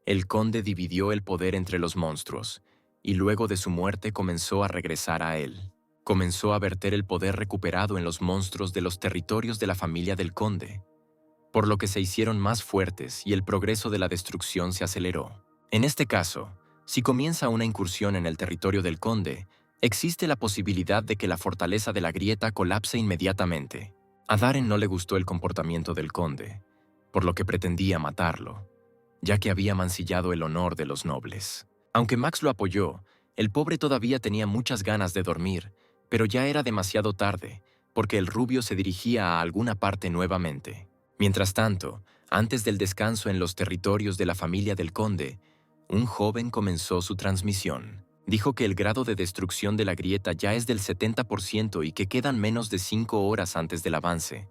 El conde dividió el poder entre los monstruos, y luego de su muerte comenzó a regresar a él. Comenzó a verter el poder recuperado en los monstruos de los territorios de la familia del conde, por lo que se hicieron más fuertes y el progreso de la destrucción se aceleró. En este caso, si comienza una incursión en el territorio del conde, existe la posibilidad de que la fortaleza de la grieta colapse inmediatamente. A Darren no le gustó el comportamiento del conde, por lo que pretendía matarlo, ya que había mancillado el honor de los nobles. Aunque Max lo apoyó, el pobre todavía tenía muchas ganas de dormir, pero ya era demasiado tarde, porque el rubio se dirigía a alguna parte nuevamente. Mientras tanto, antes del descanso en los territorios de la familia del conde, un joven comenzó su transmisión. Dijo que el grado de destrucción de la grieta ya es del 70% y que quedan menos de 5 horas antes del avance,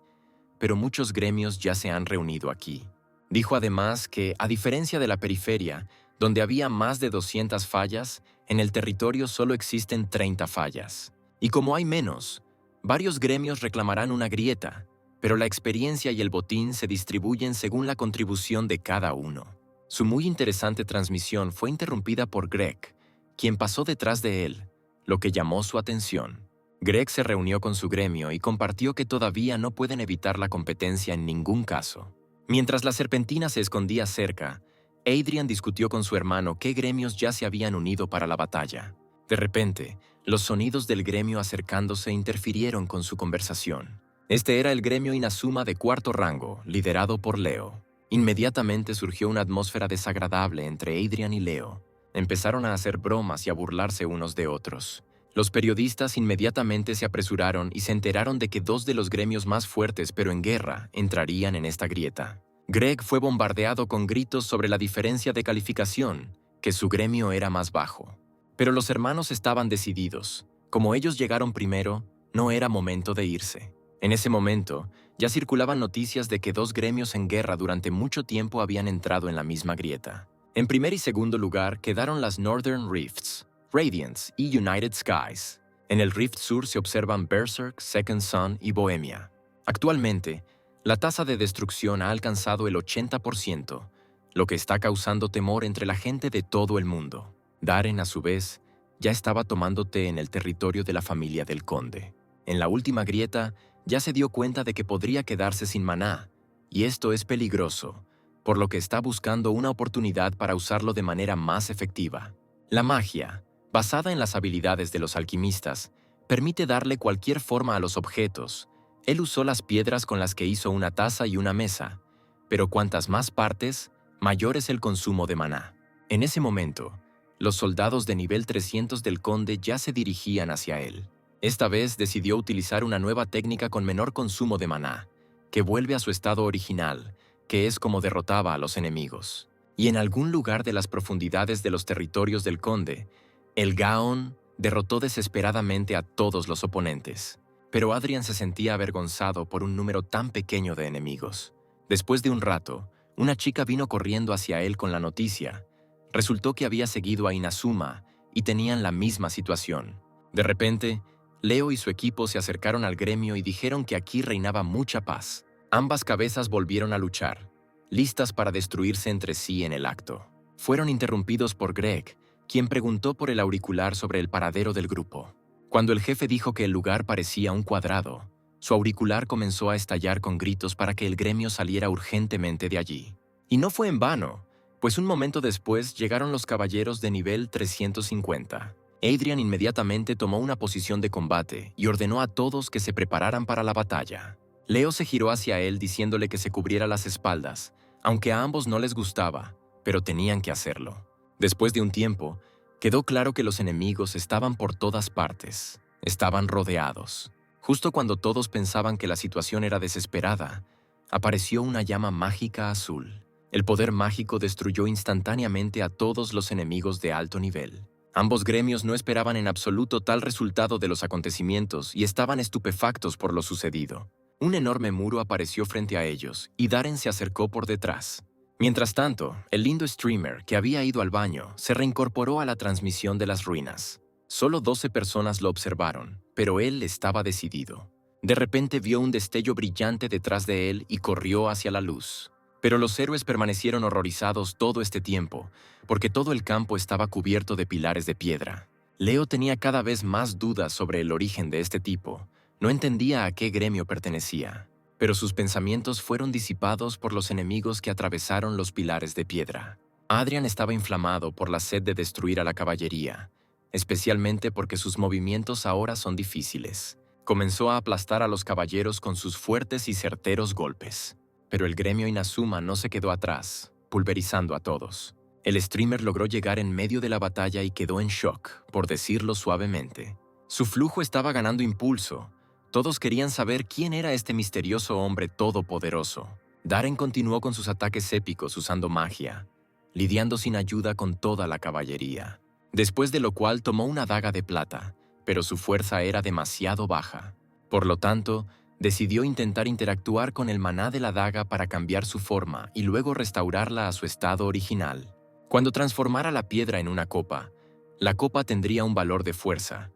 pero muchos gremios ya se han reunido aquí. Dijo además que, a diferencia de la periferia, donde había más de 200 fallas, en el territorio solo existen 30 fallas. Y como hay menos, varios gremios reclamarán una grieta, pero la experiencia y el botín se distribuyen según la contribución de cada uno. Su muy interesante transmisión fue interrumpida por Greg, quien pasó detrás de él, lo que llamó su atención. Greg se reunió con su gremio y compartió que todavía no pueden evitar la competencia en ningún caso. Mientras la serpentina se escondía cerca, Adrian discutió con su hermano qué gremios ya se habían unido para la batalla. De repente, los sonidos del gremio acercándose interfirieron con su conversación. Este era el gremio Inazuma de cuarto rango, liderado por Leo. Inmediatamente surgió una atmósfera desagradable entre Adrian y Leo. Empezaron a hacer bromas y a burlarse unos de otros. Los periodistas inmediatamente se apresuraron y se enteraron de que 2 de los gremios más fuertes pero en guerra entrarían en esta grieta. Greg fue bombardeado con gritos sobre la diferencia de calificación, que su gremio era más bajo. Pero los hermanos estaban decididos. Como ellos llegaron primero, no era momento de irse. En ese momento, ya circulaban noticias de que 2 gremios en guerra durante mucho tiempo habían entrado en la misma grieta. En primer y segundo lugar quedaron las Northern Rifts, Radiance y United Skies. En el Rift Sur se observan Berserk, Second Son y Bohemia. Actualmente, la tasa de destrucción ha alcanzado el 80%, lo que está causando temor entre la gente de todo el mundo. Darren, a su vez, ya estaba tomando té en el territorio de la familia del conde. En la última grieta, ya se dio cuenta de que podría quedarse sin maná, y esto es peligroso, por lo que está buscando una oportunidad para usarlo de manera más efectiva. La magia, basada en las habilidades de los alquimistas, permite darle cualquier forma a los objetos. Él usó las piedras con las que hizo una taza y una mesa, pero cuantas más partes, mayor es el consumo de maná. En ese momento, los soldados de nivel 300 del conde ya se dirigían hacia él. Esta vez decidió utilizar una nueva técnica con menor consumo de maná, que vuelve a su estado original, que es como derrotaba a los enemigos. Y en algún lugar de las profundidades de los territorios del conde, el Gaon derrotó desesperadamente a todos los oponentes. Pero Adrian se sentía avergonzado por un número tan pequeño de enemigos. Después de un rato, una chica vino corriendo hacia él con la noticia. Resultó que había seguido a Inazuma y tenían la misma situación. De repente, Leo y su equipo se acercaron al gremio y dijeron que aquí reinaba mucha paz. Ambas cabezas volvieron a luchar, listas para destruirse entre sí en el acto. Fueron interrumpidos por Greg, quien preguntó por el auricular sobre el paradero del grupo. Cuando el jefe dijo que el lugar parecía un cuadrado, su auricular comenzó a estallar con gritos para que el gremio saliera urgentemente de allí. Y no fue en vano, pues un momento después llegaron los caballeros de nivel 350. Adrian inmediatamente tomó una posición de combate y ordenó a todos que se prepararan para la batalla. Leo se giró hacia él diciéndole que se cubriera las espaldas, aunque a ambos no les gustaba, pero tenían que hacerlo. Después de un tiempo, quedó claro que los enemigos estaban por todas partes. Estaban rodeados. Justo cuando todos pensaban que la situación era desesperada, apareció una llama mágica azul. El poder mágico destruyó instantáneamente a todos los enemigos de alto nivel. Ambos gremios no esperaban en absoluto tal resultado de los acontecimientos y estaban estupefactos por lo sucedido. Un enorme muro apareció frente a ellos y Darren se acercó por detrás. Mientras tanto, el lindo streamer, que había ido al baño, se reincorporó a la transmisión de las ruinas. Solo 12 personas lo observaron, pero él estaba decidido. De repente vio un destello brillante detrás de él y corrió hacia la luz. Pero los héroes permanecieron horrorizados todo este tiempo, porque todo el campo estaba cubierto de pilares de piedra. Leo tenía cada vez más dudas sobre el origen de este tipo. No entendía a qué gremio pertenecía, pero sus pensamientos fueron disipados por los enemigos que atravesaron los pilares de piedra. Adrian estaba inflamado por la sed de destruir a la caballería, especialmente porque sus movimientos ahora son difíciles. Comenzó a aplastar a los caballeros con sus fuertes y certeros golpes. Pero el gremio Inazuma no se quedó atrás, pulverizando a todos. El streamer logró llegar en medio de la batalla y quedó en shock, por decirlo suavemente. Su flujo estaba ganando impulso. Todos querían saber quién era este misterioso hombre todopoderoso. Darren continuó con sus ataques épicos usando magia, lidiando sin ayuda con toda la caballería. Después de lo cual tomó una daga de plata, pero su fuerza era demasiado baja. Por lo tanto, decidió intentar interactuar con el maná de la daga para cambiar su forma y luego restaurarla a su estado original. Cuando transformara la piedra en una copa, la copa tendría un valor de fuerza,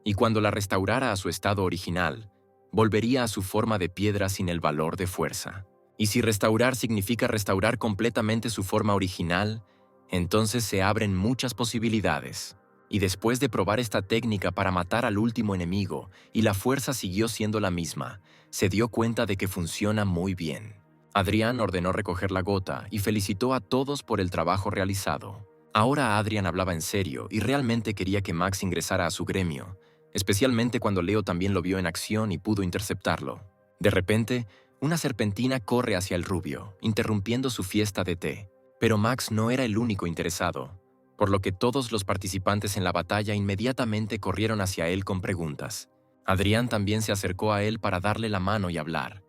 y cuando la restaurara a su estado original, volvería a su forma de piedra sin el valor de fuerza. Y si restaurar significa restaurar completamente su forma original, entonces se abren muchas posibilidades. Y después de probar esta técnica para matar al último enemigo y la fuerza siguió siendo la misma, se dio cuenta de que funciona muy bien. Adrian ordenó recoger la gota y felicitó a todos por el trabajo realizado. Ahora Adrian hablaba en serio y realmente quería que Max ingresara a su gremio, especialmente cuando Leo también lo vio en acción y pudo interceptarlo. De repente, una serpentina corre hacia el rubio, interrumpiendo su fiesta de té. Pero Max no era el único interesado, por lo que todos los participantes en la batalla inmediatamente corrieron hacia él con preguntas. Adrian también se acercó a él para darle la mano y hablar,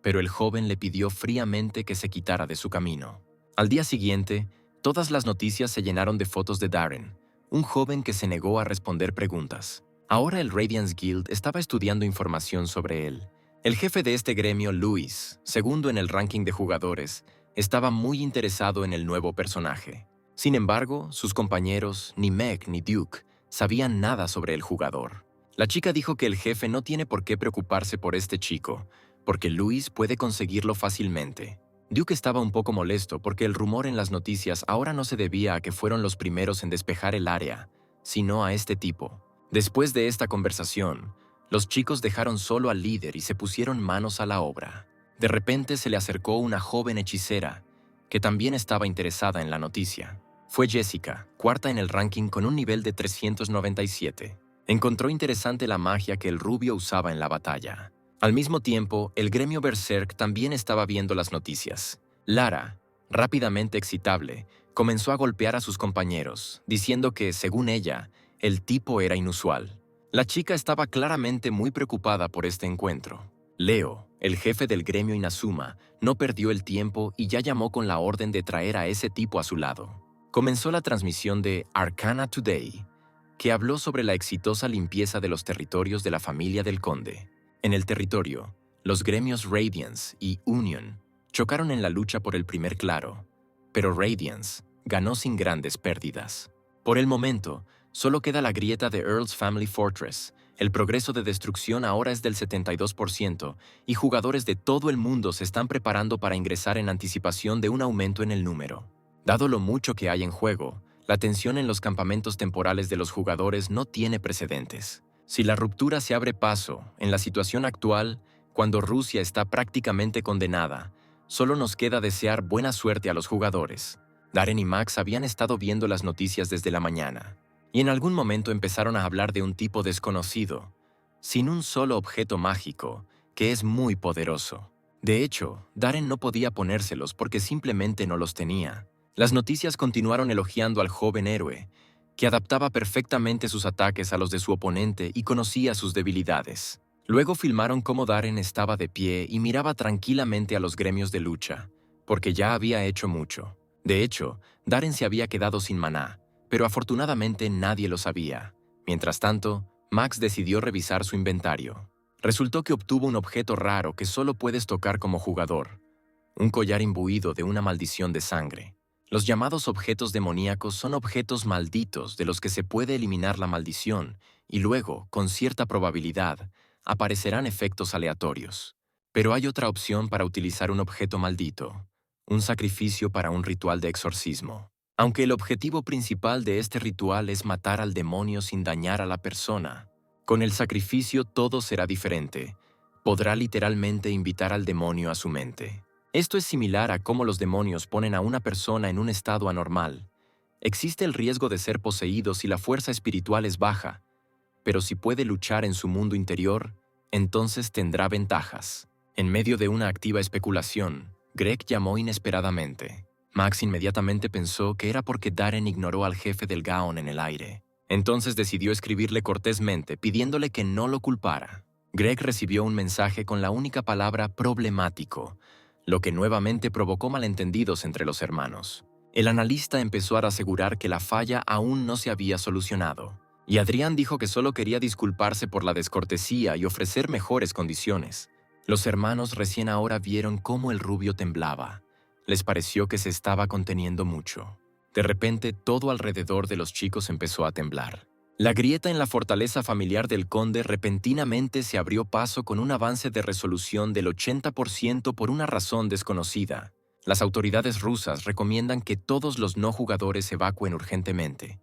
pero el joven le pidió fríamente que se quitara de su camino. Al día siguiente, todas las noticias se llenaron de fotos de Darren, un joven que se negó a responder preguntas. Ahora el Radiance Guild estaba estudiando información sobre él. El jefe de este gremio, Luis, segundo en el ranking de jugadores, estaba muy interesado en el nuevo personaje. Sin embargo, sus compañeros, ni Meg ni Duke, sabían nada sobre el jugador. La chica dijo que el jefe no tiene por qué preocuparse por este chico, porque Luis puede conseguirlo fácilmente. Duke estaba un poco molesto porque el rumor en las noticias ahora no se debía a que fueron los primeros en despejar el área, sino a este tipo. Después de esta conversación, los chicos dejaron solo al líder y se pusieron manos a la obra. De repente se le acercó una joven hechicera, que también estaba interesada en la noticia. Fue Jessica, cuarta en el ranking con un nivel de 397. Encontró interesante la magia que el rubio usaba en la batalla. Al mismo tiempo, el gremio Berserk también estaba viendo las noticias. Lara, rápidamente excitable, comenzó a golpear a sus compañeros, diciendo que, según ella, el tipo era inusual. La chica estaba claramente muy preocupada por este encuentro. Leo, el jefe del gremio Inazuma, no perdió el tiempo y ya llamó con la orden de traer a ese tipo a su lado. Comenzó la transmisión de Arcana Today, que habló sobre la exitosa limpieza de los territorios de la familia del conde. En el territorio, los gremios Radiance y Union chocaron en la lucha por el primer claro, pero Radiance ganó sin grandes pérdidas. Por el momento, solo queda la grieta de Earl's Family Fortress. El progreso de destrucción ahora es del 72% y jugadores de todo el mundo se están preparando para ingresar en anticipación de un aumento en el número. Dado lo mucho que hay en juego, la tensión en los campamentos temporales de los jugadores no tiene precedentes. Si la ruptura se abre paso, en la situación actual, cuando Rusia está prácticamente condenada, solo nos queda desear buena suerte a los jugadores. Darren y Max habían estado viendo las noticias desde la mañana, y en algún momento empezaron a hablar de un tipo desconocido, sin un solo objeto mágico, que es muy poderoso. De hecho, Darren no podía ponérselos porque simplemente no los tenía. Las noticias continuaron elogiando al joven héroe, que adaptaba perfectamente sus ataques a los de su oponente y conocía sus debilidades. Luego filmaron cómo Darren estaba de pie y miraba tranquilamente a los gremios de lucha, porque ya había hecho mucho. De hecho, Darren se había quedado sin maná, pero afortunadamente nadie lo sabía. Mientras tanto, Max decidió revisar su inventario. Resultó que obtuvo un objeto raro que solo puedes tocar como jugador, un collar imbuido de una maldición de sangre. Los llamados objetos demoníacos son objetos malditos de los que se puede eliminar la maldición y luego, con cierta probabilidad, aparecerán efectos aleatorios. Pero hay otra opción para utilizar un objeto maldito, un sacrificio para un ritual de exorcismo. Aunque el objetivo principal de este ritual es matar al demonio sin dañar a la persona, con el sacrificio todo será diferente. Podrá literalmente invitar al demonio a su mente. Esto es similar a cómo los demonios ponen a una persona en un estado anormal. Existe el riesgo de ser poseído si la fuerza espiritual es baja, pero si puede luchar en su mundo interior, entonces tendrá ventajas. En medio de una activa especulación, Greg llamó inesperadamente. Max inmediatamente pensó que era porque Darren ignoró al jefe del Gaon en el aire. Entonces decidió escribirle cortésmente, pidiéndole que no lo culpara. Greg recibió un mensaje con la única palabra problemático, lo que nuevamente provocó malentendidos entre los hermanos. El analista empezó a asegurar que la falla aún no se había solucionado, y Adrián dijo que solo quería disculparse por la descortesía y ofrecer mejores condiciones. Los hermanos recién ahora vieron cómo el rubio temblaba. Les pareció que se estaba conteniendo mucho. De repente, todo alrededor de los chicos empezó a temblar. La grieta en la fortaleza familiar del conde repentinamente se abrió paso con un avance de resolución del 80% por una razón desconocida. Las autoridades rusas recomiendan que todos los no jugadores evacúen urgentemente.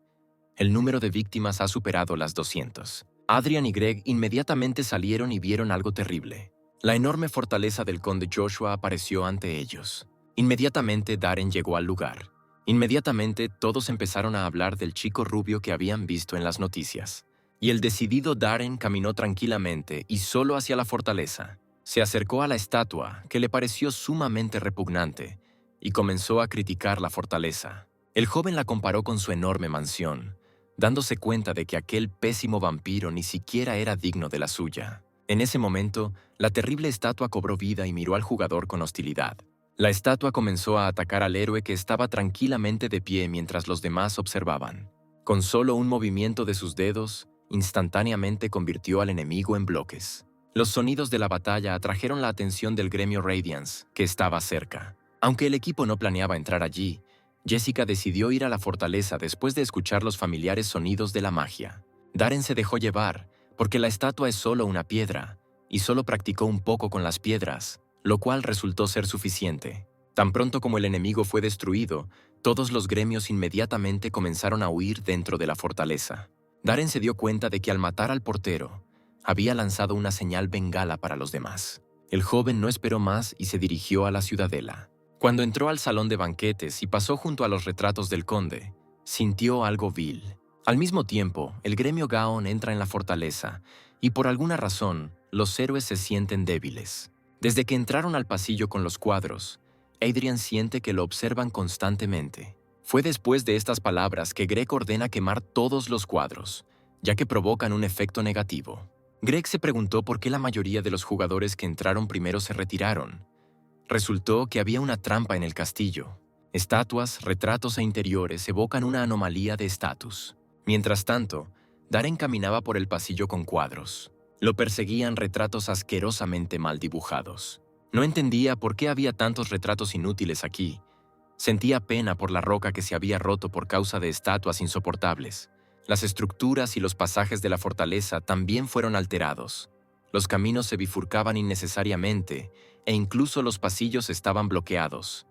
El número de víctimas ha superado las 200. Adrian y Greg inmediatamente salieron y vieron algo terrible. La enorme fortaleza del conde Joshua apareció ante ellos. Inmediatamente Darren llegó al lugar. Inmediatamente todos empezaron a hablar del chico rubio que habían visto en las noticias. Y el decidido Darren caminó tranquilamente y solo hacia la fortaleza. Se acercó a la estatua, que le pareció sumamente repugnante, y comenzó a criticar la fortaleza. El joven la comparó con su enorme mansión, dándose cuenta de que aquel pésimo vampiro ni siquiera era digno de la suya. En ese momento, la terrible estatua cobró vida y miró al jugador con hostilidad. La estatua comenzó a atacar al héroe que estaba tranquilamente de pie mientras los demás observaban. Con solo un movimiento de sus dedos, instantáneamente convirtió al enemigo en bloques. Los sonidos de la batalla atrajeron la atención del gremio Radiance, que estaba cerca. Aunque el equipo no planeaba entrar allí, Jessica decidió ir a la fortaleza después de escuchar los familiares sonidos de la magia. Darren se dejó llevar, porque la estatua es solo una piedra, y solo practicó un poco con las piedras, lo cual resultó ser suficiente. Tan pronto como el enemigo fue destruido, todos los gremios inmediatamente comenzaron a huir dentro de la fortaleza. Darren se dio cuenta de que al matar al portero, había lanzado una señal bengala para los demás. El joven no esperó más y se dirigió a la ciudadela. Cuando entró al salón de banquetes y pasó junto a los retratos del conde, sintió algo vil. Al mismo tiempo, el gremio Gaon entra en la fortaleza y por alguna razón, los héroes se sienten débiles. Desde que entraron al pasillo con los cuadros, Adrian siente que lo observan constantemente. Fue después de estas palabras que Greg ordena quemar todos los cuadros, ya que provocan un efecto negativo. Greg se preguntó por qué la mayoría de los jugadores que entraron primero se retiraron. Resultó que había una trampa en el castillo. Estatuas, retratos e interiores evocan una anomalía de estatus. Mientras tanto, Darren caminaba por el pasillo con cuadros. Lo perseguían retratos asquerosamente mal dibujados. No entendía por qué había tantos retratos inútiles aquí. Sentía pena por la roca que se había roto por causa de estatuas insoportables. Las estructuras y los pasajes de la fortaleza también fueron alterados. Los caminos se bifurcaban innecesariamente e incluso los pasillos estaban bloqueados.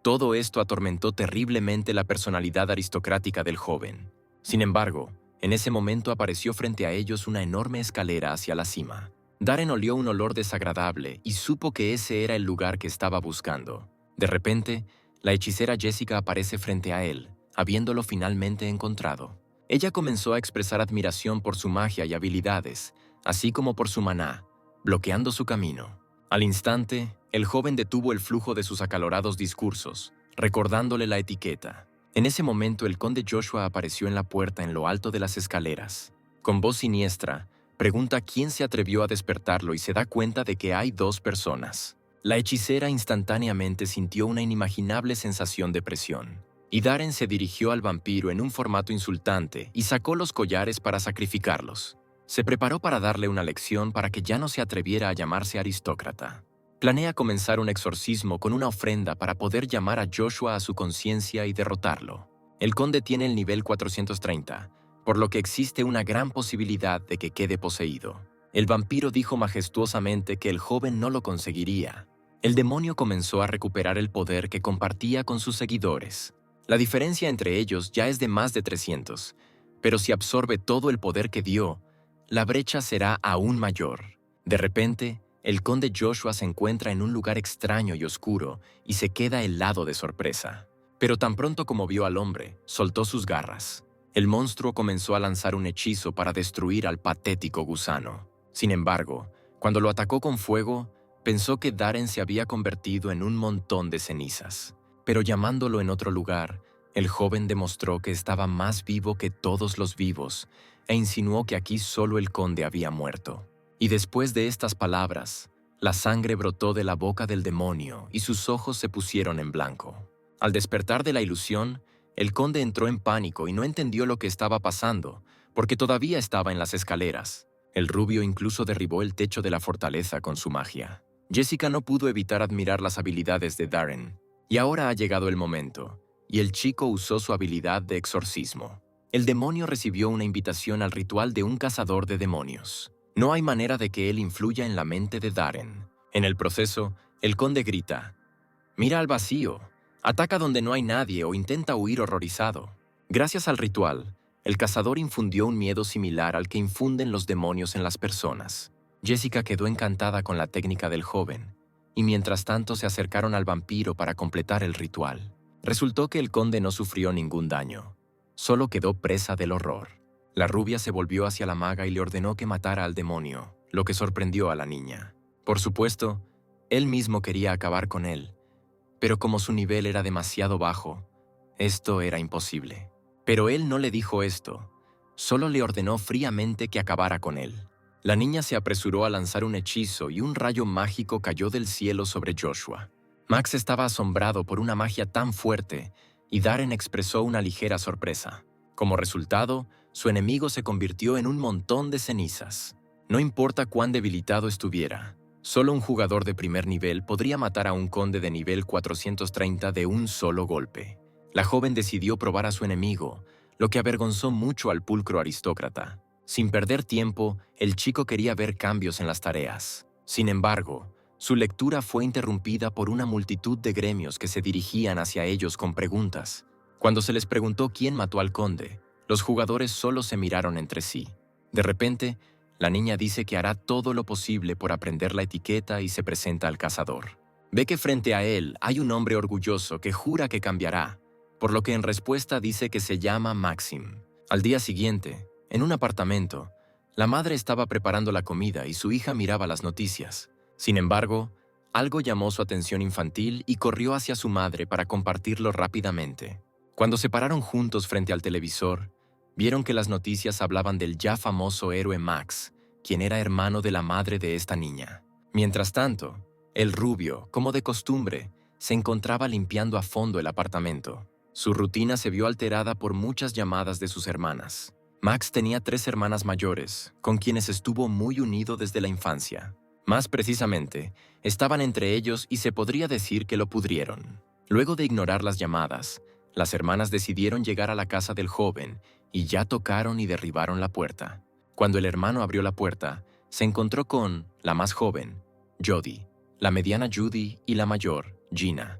Todo esto atormentó terriblemente la personalidad aristocrática del joven. Sin embargo, en ese momento apareció frente a ellos una enorme escalera hacia la cima. Darren olió un olor desagradable y supo que ese era el lugar que estaba buscando. De repente, la hechicera Jessica aparece frente a él, habiéndolo finalmente encontrado. Ella comenzó a expresar admiración por su magia y habilidades, así como por su maná, bloqueando su camino. Al instante, el joven detuvo el flujo de sus acalorados discursos, recordándole la etiqueta. En ese momento, el conde Joshua apareció en la puerta en lo alto de las escaleras. Con voz siniestra, pregunta quién se atrevió a despertarlo y se da cuenta de que hay dos personas. La hechicera instantáneamente sintió una inimaginable sensación de presión. Y Darren se dirigió al vampiro en un formato insultante y sacó los collares para sacrificarlos. Se preparó para darle una lección para que ya no se atreviera a llamarse aristócrata. Planea comenzar un exorcismo con una ofrenda para poder llamar a Joshua a su conciencia y derrotarlo. El conde tiene el nivel 430, por lo que existe una gran posibilidad de que quede poseído. El vampiro dijo majestuosamente que el joven no lo conseguiría. El demonio comenzó a recuperar el poder que compartía con sus seguidores. La diferencia entre ellos ya es de más de 300, pero si absorbe todo el poder que dio, la brecha será aún mayor. De repente, el conde Joshua se encuentra en un lugar extraño y oscuro y se queda helado de sorpresa. Pero tan pronto como vio al hombre, soltó sus garras. El monstruo comenzó a lanzar un hechizo para destruir al patético gusano. Sin embargo, cuando lo atacó con fuego, pensó que Darren se había convertido en un montón de cenizas. Pero llamándolo en otro lugar, el joven demostró que estaba más vivo que todos los vivos e insinuó que aquí solo el conde había muerto. Y después de estas palabras, la sangre brotó de la boca del demonio y sus ojos se pusieron en blanco. Al despertar de la ilusión, el conde entró en pánico y no entendió lo que estaba pasando, porque todavía estaba en las escaleras. El rubio incluso derribó el techo de la fortaleza con su magia. Jessica no pudo evitar admirar las habilidades de Darren. Y ahora ha llegado el momento, y el chico usó su habilidad de exorcismo. El demonio recibió una invitación al ritual de un cazador de demonios. No hay manera de que él influya en la mente de Darren. En el proceso, el conde grita: «Mira al vacío, ataca donde no hay nadie o intenta huir horrorizado». Gracias al ritual, el cazador infundió un miedo similar al que infunden los demonios en las personas. Jessica quedó encantada con la técnica del joven, y mientras tanto se acercaron al vampiro para completar el ritual. Resultó que el conde no sufrió ningún daño, solo quedó presa del horror. La rubia se volvió hacia la maga y le ordenó que matara al demonio, lo que sorprendió a la niña. Por supuesto, él mismo quería acabar con él, pero como su nivel era demasiado bajo, esto era imposible. Pero él no le dijo esto, solo le ordenó fríamente que acabara con él. La niña se apresuró a lanzar un hechizo y un rayo mágico cayó del cielo sobre Joshua. Max estaba asombrado por una magia tan fuerte y Darren expresó una ligera sorpresa. Como resultado, su enemigo se convirtió en un montón de cenizas. No importa cuán debilitado estuviera, solo un jugador de primer nivel podría matar a un conde de nivel 430 de un solo golpe. La joven decidió probar a su enemigo, lo que avergonzó mucho al pulcro aristócrata. Sin perder tiempo, el chico quería ver cambios en las tareas. Sin embargo, su lectura fue interrumpida por una multitud de gremios que se dirigían hacia ellos con preguntas. Cuando se les preguntó quién mató al conde, los jugadores solo se miraron entre sí. De repente, la niña dice que hará todo lo posible por aprender la etiqueta y se presenta al cazador. Ve que frente a él hay un hombre orgulloso que jura que cambiará, por lo que en respuesta dice que se llama Maxim. Al día siguiente, en un apartamento, la madre estaba preparando la comida y su hija miraba las noticias. Sin embargo, algo llamó su atención infantil y corrió hacia su madre para compartirlo rápidamente. Cuando se pararon juntos frente al televisor, vieron que las noticias hablaban del ya famoso héroe Max, quien era hermano de la madre de esta niña. Mientras tanto, el rubio, como de costumbre, se encontraba limpiando a fondo el apartamento. Su rutina se vio alterada por muchas llamadas de sus hermanas. Max tenía 3 hermanas mayores, con quienes estuvo muy unido desde la infancia. Más precisamente, estaban entre ellos y se podría decir que lo pudrieron. Luego de ignorar las llamadas, las hermanas decidieron llegar a la casa del joven y ya tocaron y derribaron la puerta. Cuando el hermano abrió la puerta, se encontró con la más joven, Jody, la mediana Judy y la mayor, Gina.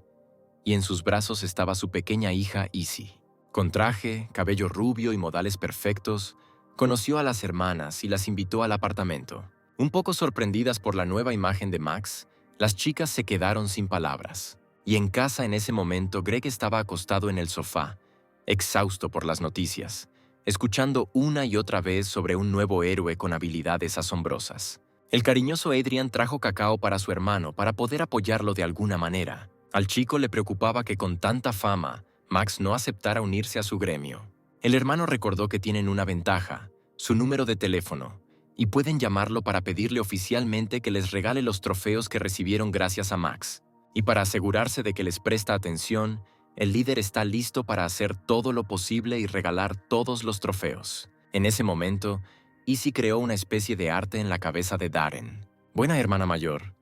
Y en sus brazos estaba su pequeña hija Izzy. Con traje, cabello rubio y modales perfectos, conoció a las hermanas y las invitó al apartamento. Un poco sorprendidas por la nueva imagen de Max, las chicas se quedaron sin palabras. Y en casa en ese momento Greg estaba acostado en el sofá, exhausto por las noticias, escuchando una y otra vez sobre un nuevo héroe con habilidades asombrosas. El cariñoso Adrian trajo cacao para su hermano para poder apoyarlo de alguna manera. Al chico le preocupaba que con tanta fama, Max no aceptara unirse a su gremio. El hermano recordó que tienen una ventaja, su número de teléfono, y pueden llamarlo para pedirle oficialmente que les regale los trofeos que recibieron gracias a Max. Y para asegurarse de que les presta atención, el líder está listo para hacer todo lo posible y regalar todos los trofeos. En ese momento, Izzy creó una especie de arte en la cabeza de Darren. Buena hermana mayor.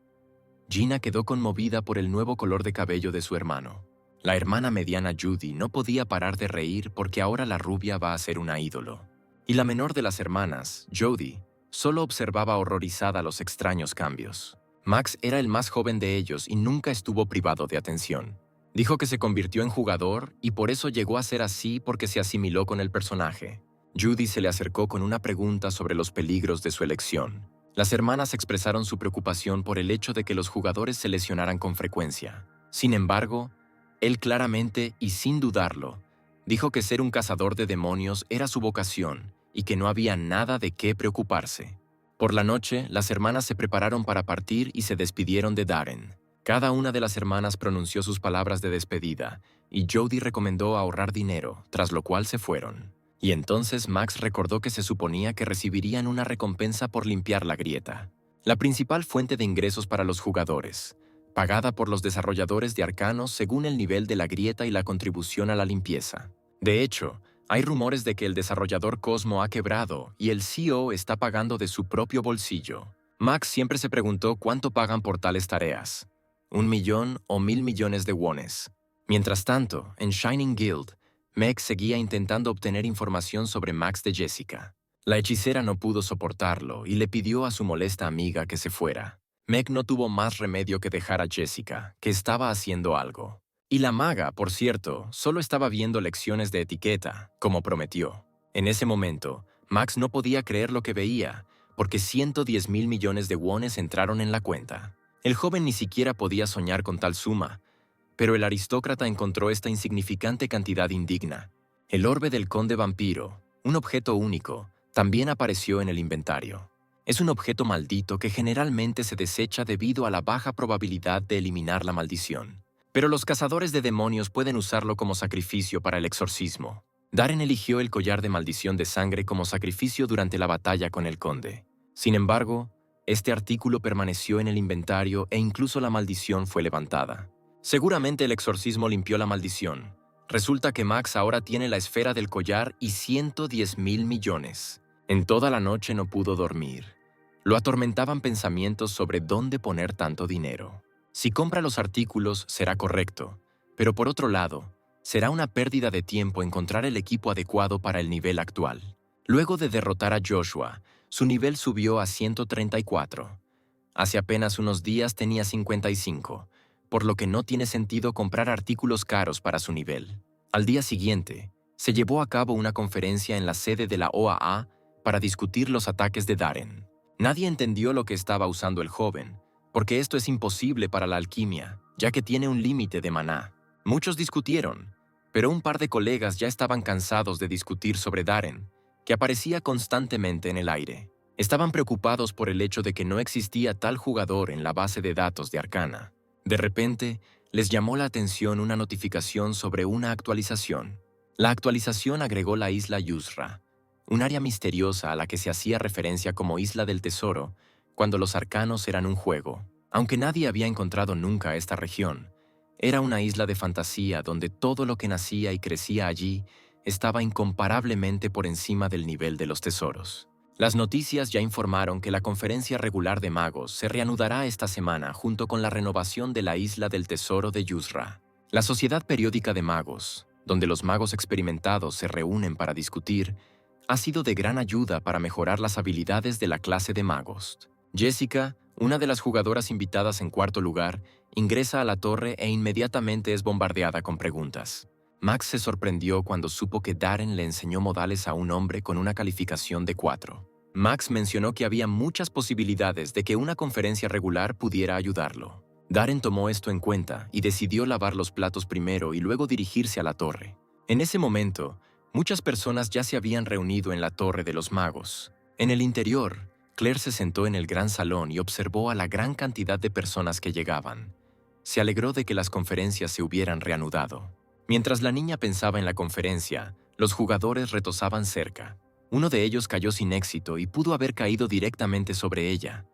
Gina quedó conmovida por el nuevo color de cabello de su hermano. La hermana mediana Judy no podía parar de reír porque ahora la rubia va a ser una ídolo. Y la menor de las hermanas, Jody, solo observaba horrorizada los extraños cambios. Max era el más joven de ellos y nunca estuvo privado de atención. Dijo que se convirtió en jugador y por eso llegó a ser así porque se asimiló con el personaje. Judy se le acercó con una pregunta sobre los peligros de su elección. Las hermanas expresaron su preocupación por el hecho de que los jugadores se lesionaran con frecuencia. Sin embargo, él claramente y sin dudarlo, dijo que ser un cazador de demonios era su vocación y que no había nada de qué preocuparse. Por la noche, las hermanas se prepararon para partir y se despidieron de Darren. Cada una de las hermanas pronunció sus palabras de despedida y Jody recomendó ahorrar dinero, tras lo cual se fueron. Y entonces Max recordó que se suponía que recibirían una recompensa por limpiar la grieta, la principal fuente de ingresos para los jugadores, pagada por los desarrolladores de arcanos según el nivel de la grieta y la contribución a la limpieza. De hecho, hay rumores de que el desarrollador Cosmo ha quebrado y el CEO está pagando de su propio bolsillo. Max siempre se preguntó cuánto pagan por tales tareas, 1 millón o 1.000 millones de wones. Mientras tanto, en Shining Guild, Meg seguía intentando obtener información sobre Max de Jessica. La hechicera no pudo soportarlo y le pidió a su molesta amiga que se fuera. Meg no tuvo más remedio que dejar a Jessica, que estaba haciendo algo. Y la maga, por cierto, solo estaba viendo lecciones de etiqueta, como prometió. En ese momento, Max no podía creer lo que veía, porque 110.000 millones de wones entraron en la cuenta. El joven ni siquiera podía soñar con tal suma, pero el aristócrata encontró esta insignificante cantidad indigna. El orbe del conde vampiro, un objeto único, también apareció en el inventario. Es un objeto maldito que generalmente se desecha debido a la baja probabilidad de eliminar la maldición. Pero los cazadores de demonios pueden usarlo como sacrificio para el exorcismo. Darren eligió el collar de maldición de sangre como sacrificio durante la batalla con el conde. Sin embargo, este artículo permaneció en el inventario e incluso la maldición fue levantada. Seguramente el exorcismo limpió la maldición. Resulta que Max ahora tiene la esfera del collar y 110.000 millones. En toda la noche no pudo dormir. Lo atormentaban pensamientos sobre dónde poner tanto dinero. Si compra los artículos, será correcto, pero por otro lado, será una pérdida de tiempo encontrar el equipo adecuado para el nivel actual. Luego de derrotar a Joshua, su nivel subió a 134. Hace apenas unos días tenía 55, por lo que no tiene sentido comprar artículos caros para su nivel. Al día siguiente, se llevó a cabo una conferencia en la sede de la OAA para discutir los ataques de Darren. Nadie entendió lo que estaba usando el joven, porque esto es imposible para la alquimia, ya que tiene un límite de maná. Muchos discutieron, pero un par de colegas ya estaban cansados de discutir sobre Darren, que aparecía constantemente en el aire. Estaban preocupados por el hecho de que no existía tal jugador en la base de datos de Arcana. De repente, les llamó la atención una notificación sobre una actualización. La actualización agregó la isla Yusra, un área misteriosa a la que se hacía referencia como Isla del Tesoro, cuando los arcanos eran un juego. Aunque nadie había encontrado nunca esta región, era una isla de fantasía donde todo lo que nacía y crecía allí estaba incomparablemente por encima del nivel de los tesoros. Las noticias ya informaron que la conferencia regular de magos se reanudará esta semana junto con la renovación de la Isla del Tesoro de Yusra. La Sociedad Periódica de Magos, donde los magos experimentados se reúnen para discutir, ha sido de gran ayuda para mejorar las habilidades de la clase de magos. Jessica, una de las jugadoras invitadas en cuarto lugar, ingresa a la torre e inmediatamente es bombardeada con preguntas. Max se sorprendió cuando supo que Darren le enseñó modales a un hombre con una calificación de 4. Max mencionó que había muchas posibilidades de que una conferencia regular pudiera ayudarlo. Darren tomó esto en cuenta y decidió lavar los platos primero y luego dirigirse a la torre. En ese momento, muchas personas ya se habían reunido en la Torre de los Magos. En el interior, Claire se sentó en el gran salón y observó a la gran cantidad de personas que llegaban. Se alegró de que las conferencias se hubieran reanudado. Mientras la niña pensaba en la conferencia, los jugadores retozaban cerca. Uno de ellos cayó sin éxito y pudo haber caído directamente sobre ella,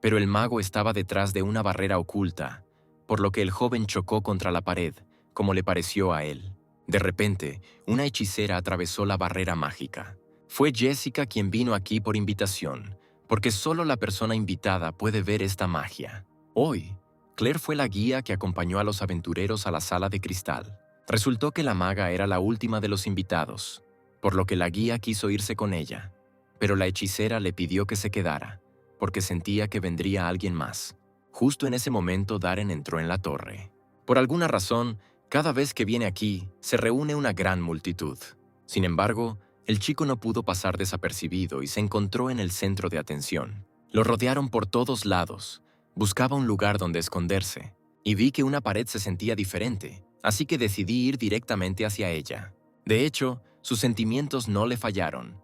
pero el mago estaba detrás de una barrera oculta, por lo que el joven chocó contra la pared, como le pareció a él. De repente, una hechicera atravesó la barrera mágica. Fue Jessica quien vino aquí por invitación, porque solo la persona invitada puede ver esta magia. Hoy, Claire fue la guía que acompañó a los aventureros a la sala de cristal. Resultó que la maga era la última de los invitados, por lo que la guía quiso irse con ella. pero la hechicera le pidió que se quedara, porque sentía que vendría alguien más. Justo en ese momento Darren entró en la torre. Por alguna razón, cada vez que viene aquí, se reúne una gran multitud. Sin embargo, el chico no pudo pasar desapercibido y se encontró en el centro de atención. Lo rodearon por todos lados. Buscaba un lugar donde esconderse, y vi que una pared se sentía diferente, así que decidí ir directamente hacia ella. De hecho, sus sentimientos no le fallaron.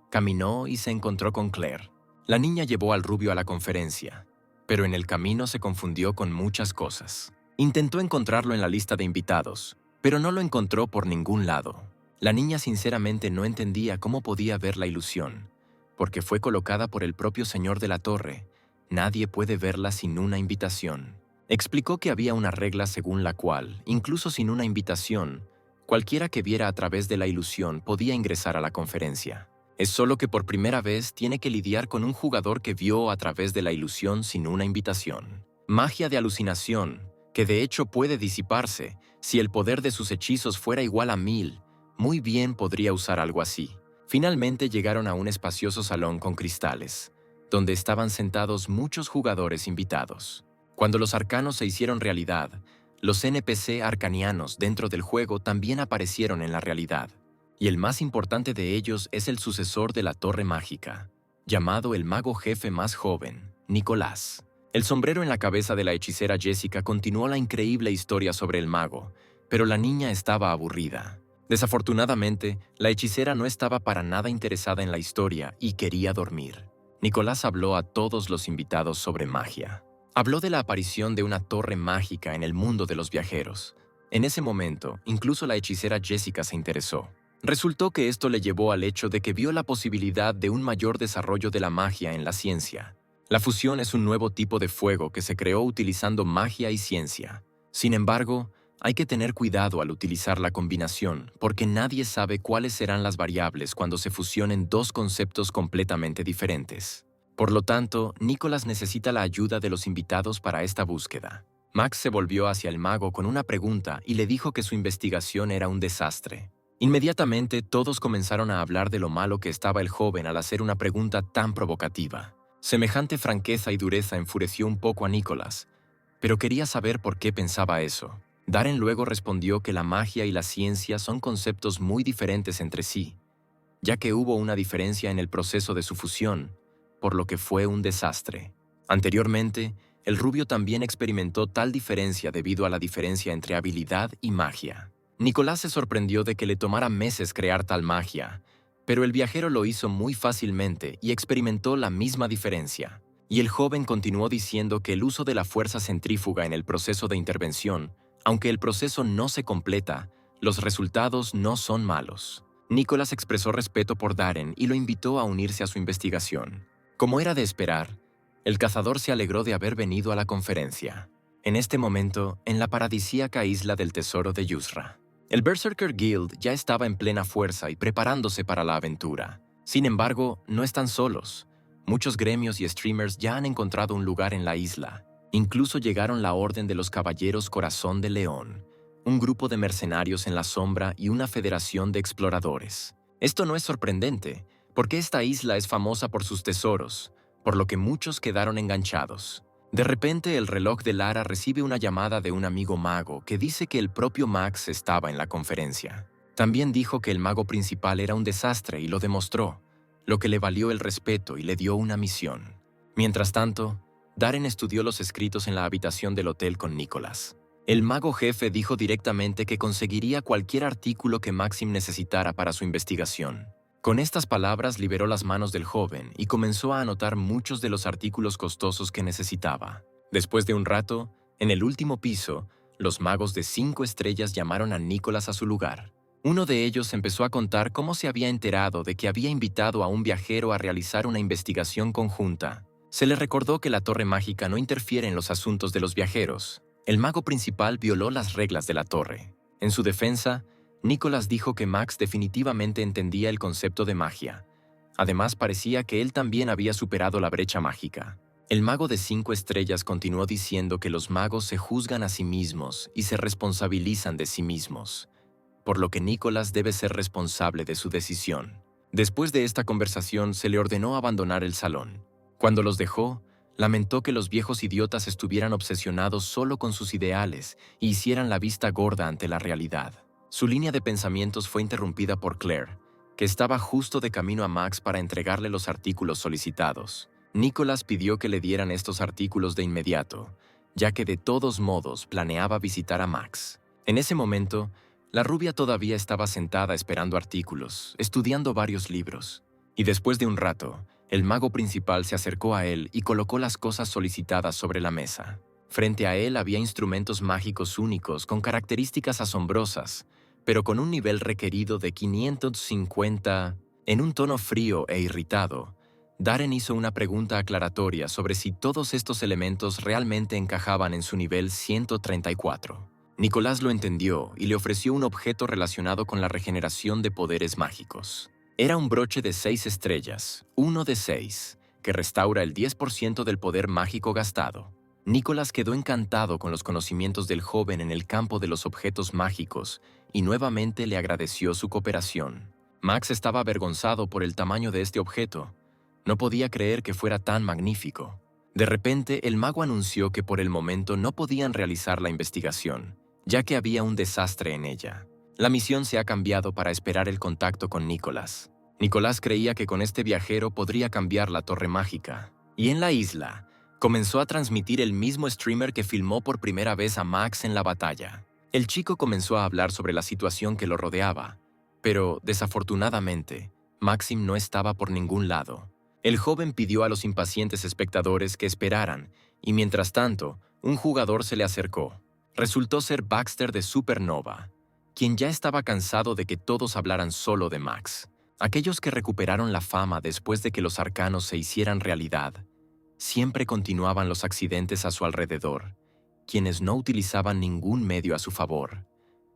Caminó y se encontró con Claire. La niña llevó al rubio a la conferencia, pero en el camino se confundió con muchas cosas. Intentó encontrarlo en la lista de invitados, pero no lo encontró por ningún lado. La niña sinceramente no entendía cómo podía ver la ilusión, porque fue colocada por el propio señor de la torre. Nadie puede verla sin una invitación. Explicó que había una regla según la cual, incluso sin una invitación, cualquiera que viera a través de la ilusión podía ingresar a la conferencia. Es solo que por primera vez tiene que lidiar con un jugador que vio a través de la ilusión sin una invitación. Magia de alucinación, que de hecho puede disiparse. Si el poder de sus hechizos fuera igual a 1000, muy bien podría usar algo así. Finalmente llegaron a un espacioso salón con cristales, donde estaban sentados muchos jugadores invitados. Cuando los arcanos se hicieron realidad, los NPC arcanianos dentro del juego también aparecieron en la realidad. Y el más importante de ellos es el sucesor de la Torre Mágica, llamado el mago jefe más joven, Nicolás. El sombrero en la cabeza de la hechicera Jessica continuó la increíble historia sobre el mago, pero la niña estaba aburrida. Desafortunadamente, la hechicera no estaba para nada interesada en la historia y quería dormir. Nicolás habló a todos los invitados sobre magia. Habló de la aparición de una torre mágica en el mundo de los viajeros. En ese momento, incluso la hechicera Jessica se interesó. Resultó que esto le llevó al hecho de que vio la posibilidad de un mayor desarrollo de la magia en la ciencia. La fusión es un nuevo tipo de fuego que se creó utilizando magia y ciencia. Sin embargo, hay que tener cuidado al utilizar la combinación, porque nadie sabe cuáles serán las variables cuando se fusionen dos conceptos completamente diferentes. Por lo tanto, Nicolás necesita la ayuda de los invitados para esta búsqueda. Max se volvió hacia el mago con una pregunta y le dijo que su investigación era un desastre. Inmediatamente, todos comenzaron a hablar de lo malo que estaba el joven al hacer una pregunta tan provocativa. Semejante franqueza y dureza enfureció un poco a Nicolás, pero quería saber por qué pensaba eso. Darren luego respondió que la magia y la ciencia son conceptos muy diferentes entre sí, ya que hubo una diferencia en el proceso de su fusión, por lo que fue un desastre. Anteriormente, el rubio también experimentó tal diferencia debido a la diferencia entre habilidad y magia. Nicolás se sorprendió de que le tomara meses crear tal magia, pero el viajero lo hizo muy fácilmente y experimentó la misma diferencia. Y el joven continuó diciendo que el uso de la fuerza centrífuga en el proceso de intervención, aunque el proceso no se completa, los resultados no son malos. Nicolás expresó respeto por Darren y lo invitó a unirse a su investigación. Como era de esperar, el cazador se alegró de haber venido a la conferencia. En este momento, en la paradisíaca isla del tesoro de Yusra, el Berserker Guild ya estaba en plena fuerza y preparándose para la aventura. Sin embargo, no están solos. Muchos gremios y streamers ya han encontrado un lugar en la isla. Incluso llegaron la Orden de los Caballeros Corazón de León, un grupo de mercenarios en la sombra y una federación de exploradores. Esto no es sorprendente, porque esta isla es famosa por sus tesoros, por lo que muchos quedaron enganchados. De repente, el reloj de Lara recibe una llamada de un amigo mago que dice que el propio Max estaba en la conferencia. También dijo que el mago principal era un desastre y lo demostró, lo que le valió el respeto y le dio una misión. Mientras tanto, Darren estudió los escritos en la habitación del hotel con Nicolás. El mago jefe dijo directamente que conseguiría cualquier artículo que Maxim necesitara para su investigación. Con estas palabras liberó las manos del joven y comenzó a anotar muchos de los artículos costosos que necesitaba. Después de un rato, en el último piso, los magos de 5 estrellas llamaron a Nicolás a su lugar. Uno de ellos empezó a contar cómo se había enterado de que había invitado a un viajero a realizar una investigación conjunta. Se le recordó que la Torre Mágica no interfiere en los asuntos de los viajeros. El mago principal violó las reglas de la torre. En su defensa, Nicolás dijo que Max definitivamente entendía el concepto de magia. Además, parecía que él también había superado la brecha mágica. El mago de 5 estrellas continuó diciendo que los magos se juzgan a sí mismos y se responsabilizan de sí mismos, por lo que Nicolás debe ser responsable de su decisión. Después de esta conversación, se le ordenó abandonar el salón. Cuando los dejó, lamentó que los viejos idiotas estuvieran obsesionados solo con sus ideales y hicieran la vista gorda ante la realidad. Su línea de pensamientos fue interrumpida por Claire, que estaba justo de camino a Max para entregarle los artículos solicitados. Nicholas pidió que le dieran estos artículos de inmediato, ya que de todos modos planeaba visitar a Max. En ese momento, la rubia todavía estaba sentada esperando artículos, estudiando varios libros. Y después de un rato, el mago principal se acercó a él y colocó las cosas solicitadas sobre la mesa. Frente a él había instrumentos mágicos únicos con características asombrosas, pero con un nivel requerido de 550. En un tono frío e irritado, Darren hizo una pregunta aclaratoria sobre si todos estos elementos realmente encajaban en su nivel 134. Nicolás lo entendió y le ofreció un objeto relacionado con la regeneración de poderes mágicos. Era un broche de 6 estrellas, 1 de 6, que restaura el 10% del poder mágico gastado. Nicolás quedó encantado con los conocimientos del joven en el campo de los objetos mágicos y nuevamente le agradeció su cooperación. Max estaba avergonzado por el tamaño de este objeto. No podía creer que fuera tan magnífico. De repente, el mago anunció que por el momento no podían realizar la investigación, ya que había un desastre en ella. La misión se ha cambiado para esperar el contacto con Nicolás. Nicolás creía que con este viajero podría cambiar la torre mágica. Y en la isla, comenzó a transmitir el mismo streamer que filmó por primera vez a Max en la batalla. El chico comenzó a hablar sobre la situación que lo rodeaba, pero, desafortunadamente, Maxim no estaba por ningún lado. El joven pidió a los impacientes espectadores que esperaran, y mientras tanto, un jugador se le acercó. Resultó ser Baxter de Supernova, quien ya estaba cansado de que todos hablaran solo de Max. Aquellos que recuperaron la fama después de que los arcanos se hicieran realidad, siempre continuaban los accidentes a su alrededor, quienes no utilizaban ningún medio a su favor,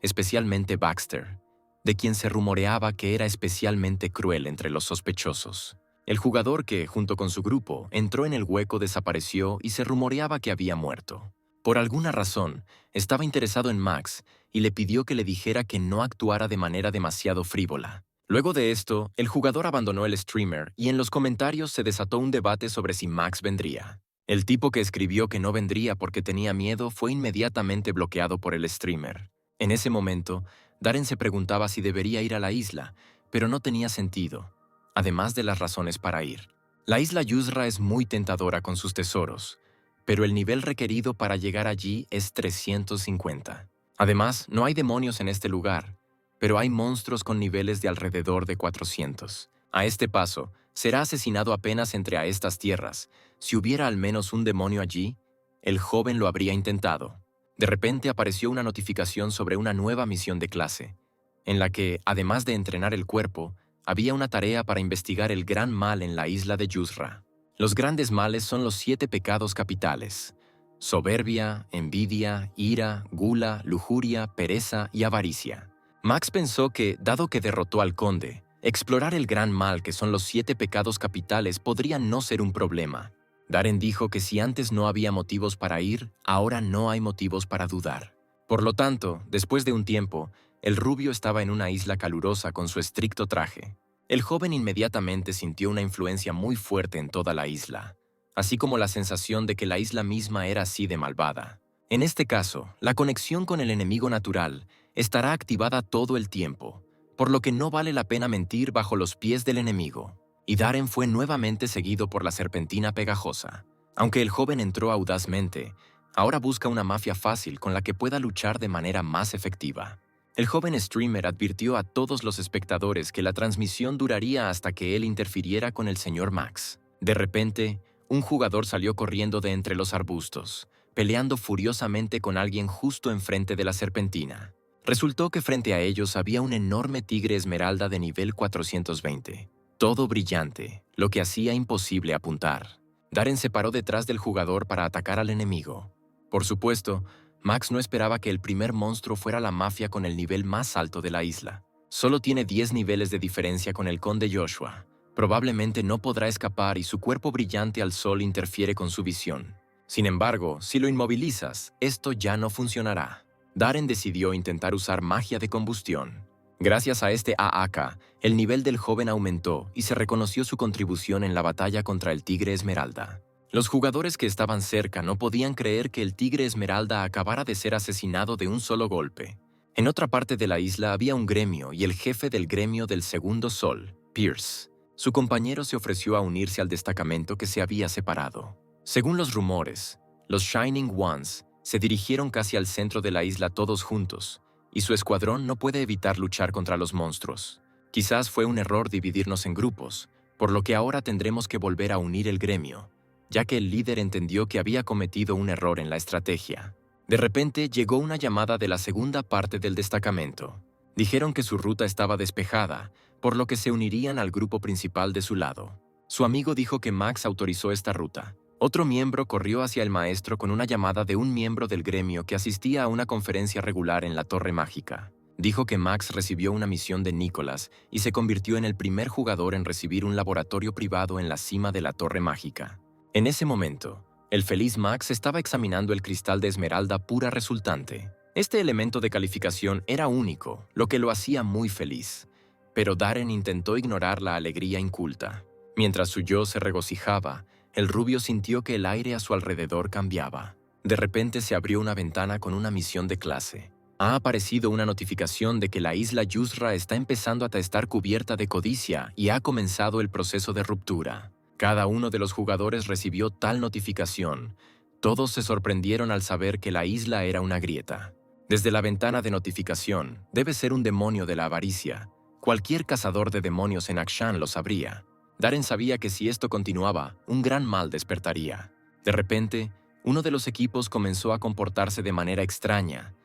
especialmente Baxter, de quien se rumoreaba que era especialmente cruel entre los sospechosos. El jugador que, junto con su grupo, entró en el hueco desapareció y se rumoreaba que había muerto. Por alguna razón, estaba interesado en Max y le pidió que le dijera que no actuara de manera demasiado frívola. Luego de esto, el jugador abandonó el streamer y en los comentarios se desató un debate sobre si Max vendría. El tipo que escribió que no vendría porque tenía miedo fue inmediatamente bloqueado por el streamer. En ese momento, Darren se preguntaba si debería ir a la isla, pero no tenía sentido, además de las razones para ir. La isla Yusra es muy tentadora con sus tesoros, pero el nivel requerido para llegar allí es 350. Además, no hay demonios en este lugar, pero hay monstruos con niveles de alrededor de 400. A este paso, será asesinado apenas entre a estas tierras. Si hubiera al menos un demonio allí, el joven lo habría intentado. De repente apareció una notificación sobre una nueva misión de clase, en la que, además de entrenar el cuerpo, había una tarea para investigar el gran mal en la isla de Yusra. Los grandes males son los 7 pecados capitales: soberbia, envidia, ira, gula, lujuria, pereza y avaricia. Max pensó que, dado que derrotó al conde, explorar el gran mal que son los 7 pecados capitales podría no ser un problema. Darren dijo que si antes no había motivos para ir, ahora no hay motivos para dudar. Por lo tanto, después de un tiempo, el rubio estaba en una isla calurosa con su estricto traje. El joven inmediatamente sintió una influencia muy fuerte en toda la isla, así como la sensación de que la isla misma era así de malvada. En este caso, la conexión con el enemigo natural estará activada todo el tiempo, por lo que no vale la pena mentir bajo los pies del enemigo. Y Darren fue nuevamente seguido por la serpentina pegajosa. Aunque el joven entró audazmente, ahora busca una mafia fácil con la que pueda luchar de manera más efectiva. El joven streamer advirtió a todos los espectadores que la transmisión duraría hasta que él interfiriera con el señor Max. De repente, un jugador salió corriendo de entre los arbustos, peleando furiosamente con alguien justo enfrente de la serpentina. Resultó que frente a ellos había un enorme tigre esmeralda de nivel 420. Todo brillante, lo que hacía imposible apuntar. Darren se paró detrás del jugador para atacar al enemigo. Por supuesto, Max no esperaba que el primer monstruo fuera la mafia con el nivel más alto de la isla. Solo tiene 10 niveles de diferencia con el conde Joshua. Probablemente no podrá escapar y su cuerpo brillante al sol interfiere con su visión. Sin embargo, si lo inmovilizas, esto ya no funcionará. Darren decidió intentar usar magia de combustión. Gracias a este AAK, el nivel del joven aumentó y se reconoció su contribución en la batalla contra el Tigre Esmeralda. Los jugadores que estaban cerca no podían creer que el Tigre Esmeralda acabara de ser asesinado de un solo golpe. En otra parte de la isla había un gremio y el jefe del gremio del Segundo Sol, Pierce. Su compañero se ofreció a unirse al destacamento que se había separado. Según los rumores, los Shining Ones se dirigieron casi al centro de la isla todos juntos, y su escuadrón no puede evitar luchar contra los monstruos. Quizás fue un error dividirnos en grupos, por lo que ahora tendremos que volver a unir el gremio, ya que el líder entendió que había cometido un error en la estrategia. De repente llegó una llamada de la segunda parte del destacamento. Dijeron que su ruta estaba despejada, por lo que se unirían al grupo principal de su lado. Su amigo dijo que Max autorizó esta ruta. Otro miembro corrió hacia el maestro con una llamada de un miembro del gremio que asistía a una conferencia regular en la Torre Mágica. Dijo que Max recibió una misión de Nicholas y se convirtió en el primer jugador en recibir un laboratorio privado en la cima de la Torre Mágica. En ese momento, el feliz Max estaba examinando el cristal de esmeralda pura resultante. Este elemento de calificación era único, lo que lo hacía muy feliz. Pero Darren intentó ignorar la alegría inculta. Mientras su yo se regocijaba, el rubio sintió que el aire a su alrededor cambiaba. De repente se abrió una ventana con una misión de clase. Ha aparecido una notificación de que la isla Yusra está empezando a estar cubierta de codicia y ha comenzado el proceso de ruptura. Cada uno de los jugadores recibió tal notificación. Todos se sorprendieron al saber que la isla era una grieta. Desde la ventana de notificación, debe ser un demonio de la avaricia. Cualquier cazador de demonios en Akshan lo sabría. Darren sabía que si esto continuaba, un gran mal despertaría. De repente, uno de los equipos comenzó a comportarse de manera extraña.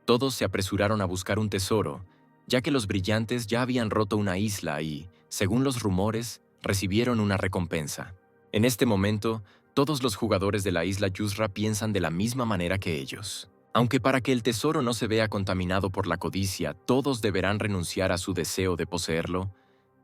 Todos se apresuraron a buscar un tesoro, ya que los brillantes ya habían roto una isla y, según los rumores, recibieron una recompensa. En este momento, todos los jugadores de la isla Yusra piensan de la misma manera que ellos. Aunque para que el tesoro no se vea contaminado por la codicia, todos deberán renunciar a su deseo de poseerlo,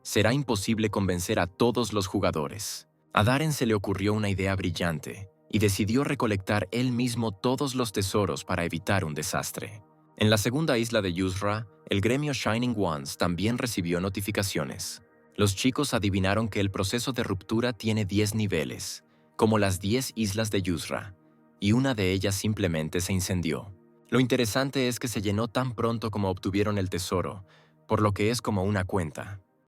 será imposible convencer a todos los jugadores. A Darren se le ocurrió una idea brillante y decidió recolectar él mismo todos los tesoros para evitar un desastre. En la segunda isla de Yusra, el gremio Shining Ones también recibió notificaciones. Los chicos adivinaron que el proceso de ruptura tiene 10 niveles, como las 10 islas de Yusra, y una de ellas simplemente se incendió. Lo interesante es que se llenó tan pronto como obtuvieron el tesoro, por lo que es como una cuenta.